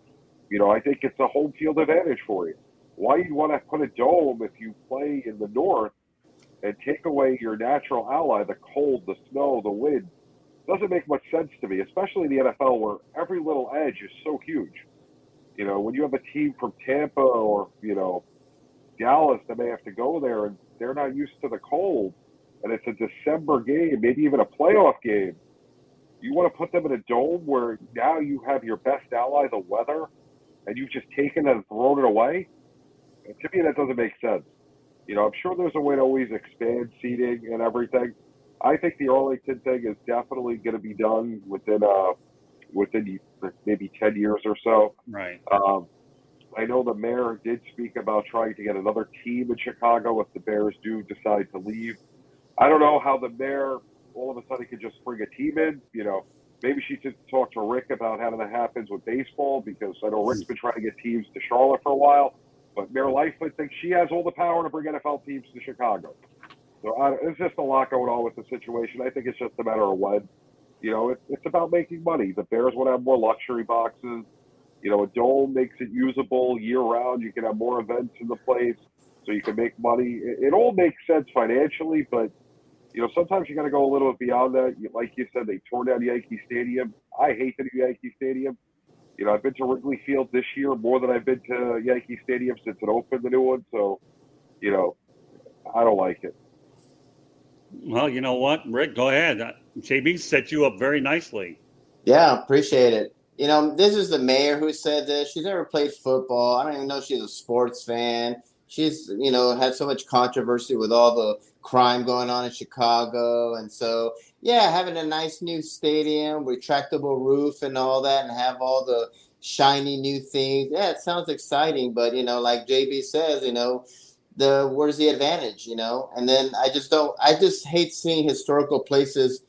I think it's a home field advantage for you. Why you want to put a dome if you play in the north and take away your natural ally, the cold, the snow, the wind? Doesn't make much sense to me, especially in the NFL where every little edge is so huge. When you have a team from Tampa or, Dallas that may have to go there and they're not used to the cold and it's a December game, maybe even a playoff game, you want to put them in a dome where now you have your best ally, the weather, and you've just taken it and thrown it away? And to me, that doesn't make sense. I'm sure there's a way to always expand seating and everything. I think the Arlington thing is definitely going to be done within maybe 10 years or so. Right. I know the mayor did speak about trying to get another team in Chicago if the Bears do decide to leave. I don't know how the mayor all of a sudden could just bring a team in. Maybe she should talk to Rick about how that happens with baseball, because I know Rick's been trying to get teams to Charlotte for a while. But Mayor Lightfoot thinks she has all the power to bring NFL teams to Chicago. So it's just a lot going on with the situation. I think it's just a matter of when. It's about making money. The Bears want to have more luxury boxes. A dome makes it usable year-round. You can have more events in the place so you can make money. It all makes sense financially, but, sometimes you got to go a little bit beyond that. Like you said, they tore down Yankee Stadium. I hate the new Yankee Stadium. I've been to Wrigley Field this year more than I've been to Yankee Stadium since it opened, the new one. So, I don't like it. Well, you know what, Rick, go ahead. JB set you up very nicely. Yeah, appreciate it. This is the mayor who said this. She's never played football. I don't even know if she's a sports fan. She's, had so much controversy with all the crime going on in Chicago. And so, yeah, having a nice new stadium, retractable roof and all that, and have all the shiny new things. Yeah, it sounds exciting. But, like JB says, where's the advantage, And then I just hate seeing historical places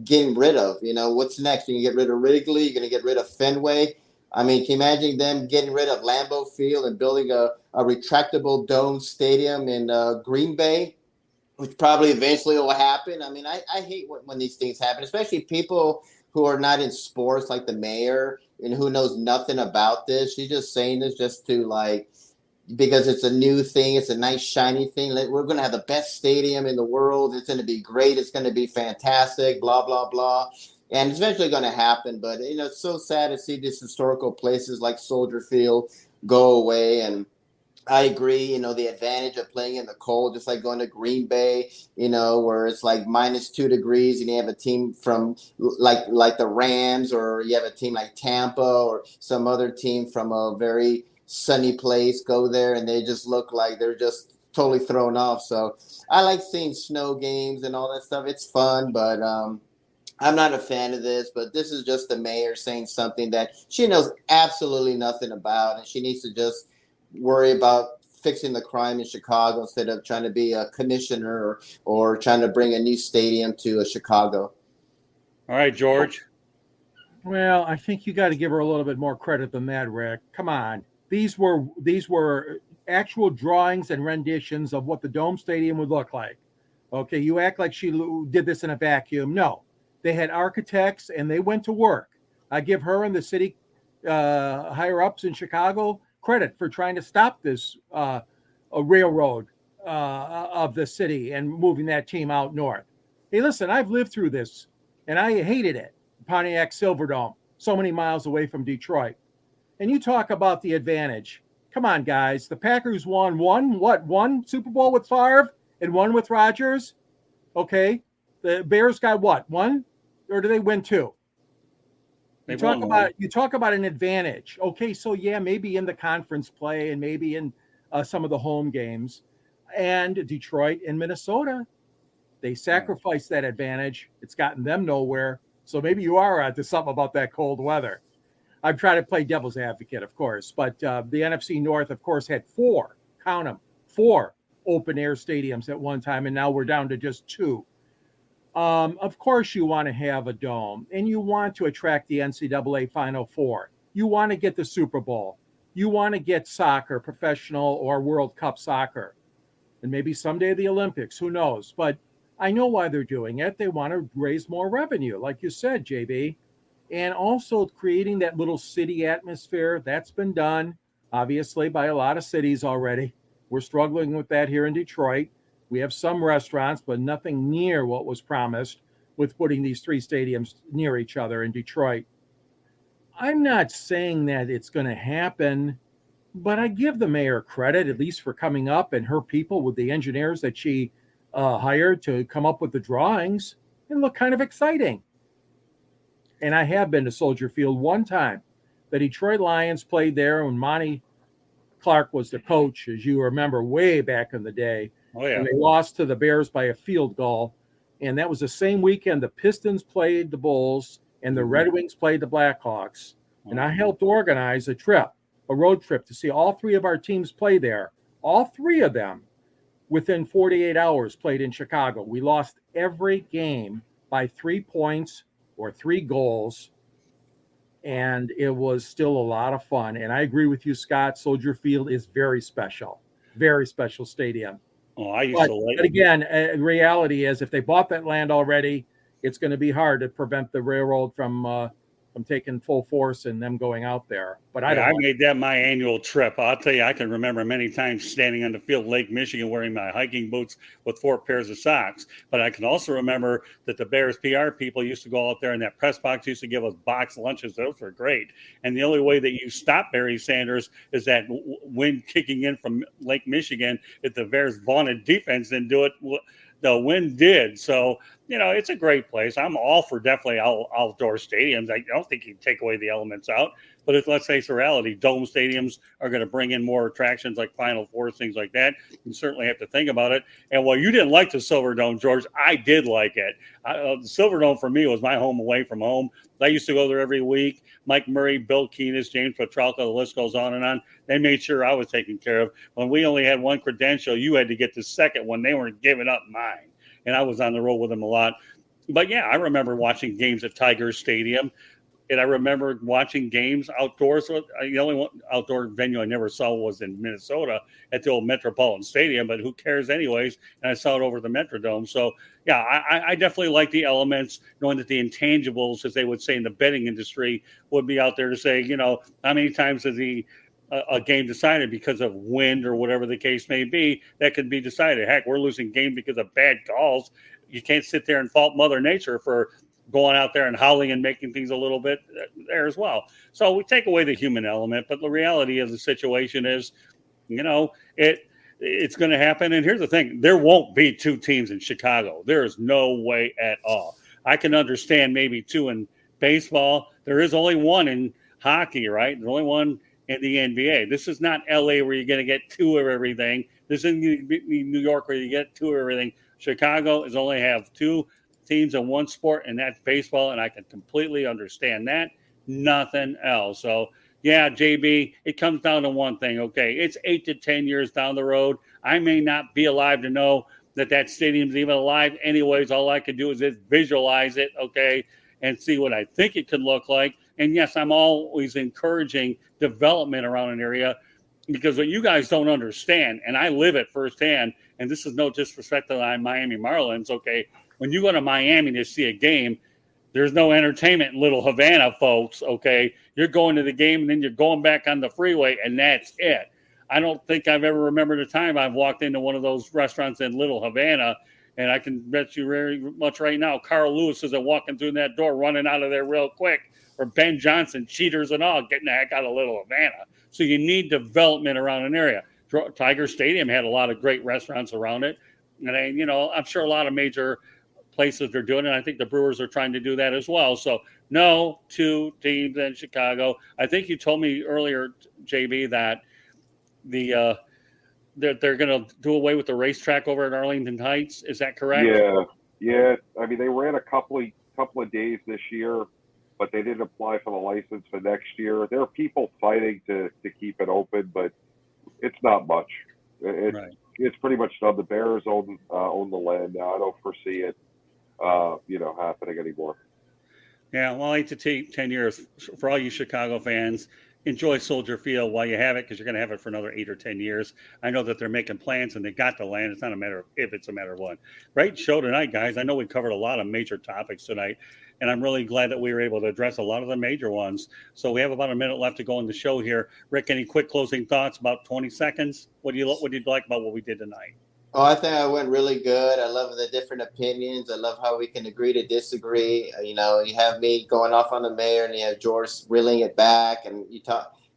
getting rid of. What's next? You can get rid of Wrigley. You're going to get rid of Fenway. I mean, can you imagine them getting rid of Lambeau Field and building a retractable dome stadium in Green Bay, which probably eventually will happen? I mean, I hate when these things happen, especially people who are not in sports, like the mayor, and who knows nothing about this. She's just saying this just to because it's a new thing. It's a nice, shiny thing. We're going to have the best stadium in the world. It's going to be great. It's going to be fantastic, blah, blah, blah. And it's eventually going to happen. But, it's so sad to see these historical places like Soldier Field go away. And I agree, the advantage of playing in the cold, just like going to Green Bay, where it's like -2 degrees and you have a team from like the Rams, or you have a team like Tampa or some other team from a very sunny place go there and they just look like they're just totally thrown off. So I like seeing snow games and all that stuff. It's fun, but I'm not a fan of this, but this is just the mayor saying something that she knows absolutely nothing about, and she needs to just worry about fixing the crime in Chicago instead of trying to be a commissioner or trying to bring a new stadium to Chicago. All right, George. Well, I think you got to give her a little bit more credit than that, Rick. Come on. These were actual drawings and renditions of what the Dome Stadium would look like. Okay, you act like she did this in a vacuum. No, they had architects and they went to work. I give her and the city higher ups in Chicago credit for trying to stop this a railroad of the city and moving that team out north. Hey, listen, I've lived through this and I hated it. Pontiac Silverdome, so many miles away from Detroit. And you talk about the advantage. Come on, guys. The Packers won one Super Bowl with Favre and one with Rodgers? Okay. The Bears got what? One? Or do they win two? You talk about an advantage. Okay, so yeah, maybe in the conference play and maybe in some of the home games. And Detroit and Minnesota, they sacrificed that advantage. It's gotten them nowhere. So maybe you are onto something about that cold weather. I'm trying to play devil's advocate, of course, but the NFC North, of course, had four open air stadiums at one time, and now we're down to just two. Of course, you want to have a dome, and you want to attract the NCAA Final Four. You want to get the Super Bowl. You want to get soccer, professional or World Cup soccer, and maybe someday the Olympics, who knows? But I know why they're doing it. They want to raise more revenue, like you said, JB. And also creating that little city atmosphere. That's been done, obviously, by a lot of cities already. We're struggling with that here in Detroit. We have some restaurants, but nothing near what was promised with putting these three stadiums near each other in Detroit. I'm not saying that it's going to happen, but I give the mayor credit, at least for coming up and her people with the engineers that she hired to come up with the drawings and look kind of exciting. And I have been to Soldier Field one time. The Detroit Lions played there when Monty Clark was the coach, as you remember, way back in the day. Oh, yeah. And they lost to the Bears by a field goal. And that was the same weekend the Pistons played the Bulls and the Red Wings played the Blackhawks. And I helped organize a road trip to see all three of our teams play there. All three of them within 48 hours played in Chicago. We lost every game by 3 points or 3 goals, and it was still a lot of fun. And I agree with you, Scott. Soldier Field is very special stadium. Oh, I used to like. But again, reality is if they bought that land already, it's going to be hard to prevent the railroad from taking full force and them going out there. But I made that my annual trip. I'll tell you, I can remember many times standing on the field, Lake Michigan, wearing my hiking boots with 4 pairs of socks. But I can also remember that the Bears PR people used to go out there, and that press box used to give us box lunches. Those were great. And the only way that you stop Barry Sanders is that wind kicking in from Lake Michigan. If the Bears' vaunted defense didn't do it, the wind did. So, it's a great place. I'm all for definitely outdoor stadiums. I don't think you can take away the elements out. But let's face the reality, dome stadiums are going to bring in more attractions like Final Four, things like that. You certainly have to think about it. And while you didn't like the Silverdome, George, I did like it. The Silverdome for me was my home away from home. I used to go there every week. Mike Murray, Bill Keenis, James Petralka, the list goes on and on. They made sure I was taken care of. When we only had one credential, you had to get the second one. They weren't giving up mine. And I was on the road with them a lot. But, yeah, I remember watching games at Tiger Stadium. And I remember watching games outdoors. The only one outdoor venue I never saw was in Minnesota at the old Metropolitan Stadium, but who cares anyways? And I saw it over the Metrodome. So, yeah, I definitely like the elements, knowing that the intangibles, as they would say in the betting industry, would be out there to say, how many times is a game decided because of wind or whatever the case may be, that could be decided. Heck, we're losing game because of bad calls. You can't sit there and fault Mother Nature for going out there and howling and making things a little bit there as well. So we take away the human element, but the reality of the situation is, it's going to happen. And here's the thing, there won't be 2 teams in Chicago. There is no way at all. I can understand maybe 2 in baseball. There is only 1 in hockey, right? There's only 1 in the NBA. This is not LA where you're going to get 2 of everything. This is New York where you get 2 of everything. Chicago is only have 2 teams in one sport, and that's baseball, and I can completely understand that. Nothing else. So, yeah, JB, it comes down to one thing, okay? It's 8 to 10 years down the road. I may not be alive to know that stadium's even alive. Anyways, all I can do is just visualize it, okay, and see what I think it could look like. And, yes, I'm always encouraging development around an area because what you guys don't understand, and I live it firsthand, and this is no disrespect to the Miami Marlins, okay? When you go to Miami to see a game, there's no entertainment in Little Havana, folks, okay? You're going to the game, and then you're going back on the freeway, and that's it. I don't think I've ever remembered a time I've walked into one of those restaurants in Little Havana, and I can bet you very much right now, Carl Lewis isn't walking through that door running out of there real quick, or Ben Johnson, cheaters and all, getting the heck out of Little Havana. So you need development around an area. Tiger Stadium had a lot of great restaurants around it. And, I'm sure a lot of major places are doing it. I think the Brewers are trying to do that as well. So no 2 teams in Chicago. I think you told me earlier, JB, that they're going to do away with the racetrack over at Arlington Heights. Is that correct? Yeah. I mean, they ran a couple of days this year, but they didn't apply for the license for next year. There are people fighting to keep it open, but it's not much. It's pretty much done. The Bears own the land now. I don't foresee it, happening anymore. Yeah, well, 8 to 10 years for all you Chicago fans. Enjoy Soldier Field while you have it, because you're going to have it for another 8 or 10 years. I know that they're making plans and they got the land. It's not a matter of if, it's a matter of when. Great show tonight, guys. I know we covered a lot of major topics tonight, and I'm really glad that we were able to address a lot of the major ones. So we have about a minute left to go in the show here. Rick, any quick closing thoughts? About 20 seconds. What do you like about what we did tonight? Oh, I think I went really good. I love the different opinions. I love how we can agree to disagree. You have me going off on the mayor, and you have George reeling it back, and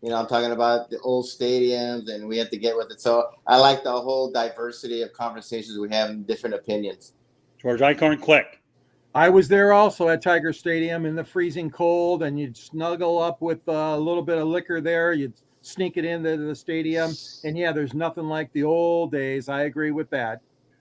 I'm talking about the old stadiums, and we have to get with it. So I like the whole diversity of conversations we have and different opinions. George Eichhorn, quick. I was there also at Tiger Stadium in the freezing cold, and you'd snuggle up with a little bit of liquor there. You'd sneak it into the stadium. And, yeah, there's nothing like the old days. I agree with that.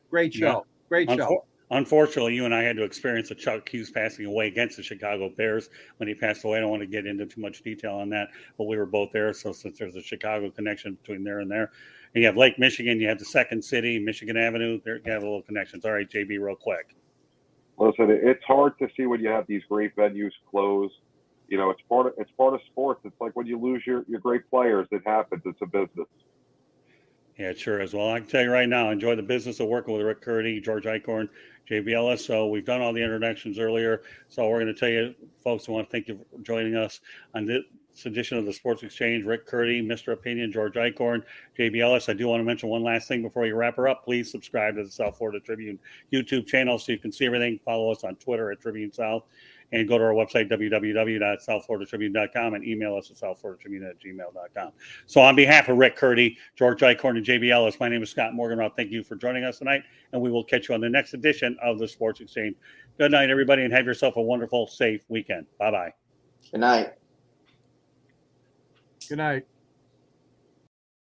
Great show. Yeah. Great show. Unfortunately, you and I had to experience a Chuck Hughes passing away against the Chicago Bears when he passed away. I don't want to get into too much detail on that, but we were both there. So since there's a Chicago connection between there and there, and you have Lake Michigan, you have the Second City, Michigan Avenue, there you have a little connections. All right, JB, real quick. Listen, it's hard to see when you have these great venues close. It's part of sports. It's like when you lose your great players, it happens. It's a business. Yeah, it sure is. Well, I can tell you right now, enjoy the business of working with Rick Curdy, George Eichhorn, JB Ellis. So we've done all the introductions earlier. So we're going to tell you, folks, I want to thank you for joining us on this edition of the Sports Exchange. Rick Curdy, Mr. Opinion, George Eichhorn, JB Ellis. I do want to mention one last thing before you wrap her up. Please subscribe to the South Florida Tribune YouTube channel so you can see everything. Follow us on Twitter at Tribune South. And go to our website, www.southfloridatribune.com, and email us at southfloridatribune@gmail.com. So on behalf of Rick Curdy, George Eichhorn, and JB Ellis, my name is Scott Morganroth. Thank you for joining us tonight, and we will catch you on the next edition of the Sports Exchange. Good night, everybody, and have yourself a wonderful, safe weekend. Bye-bye. Good night. Good night.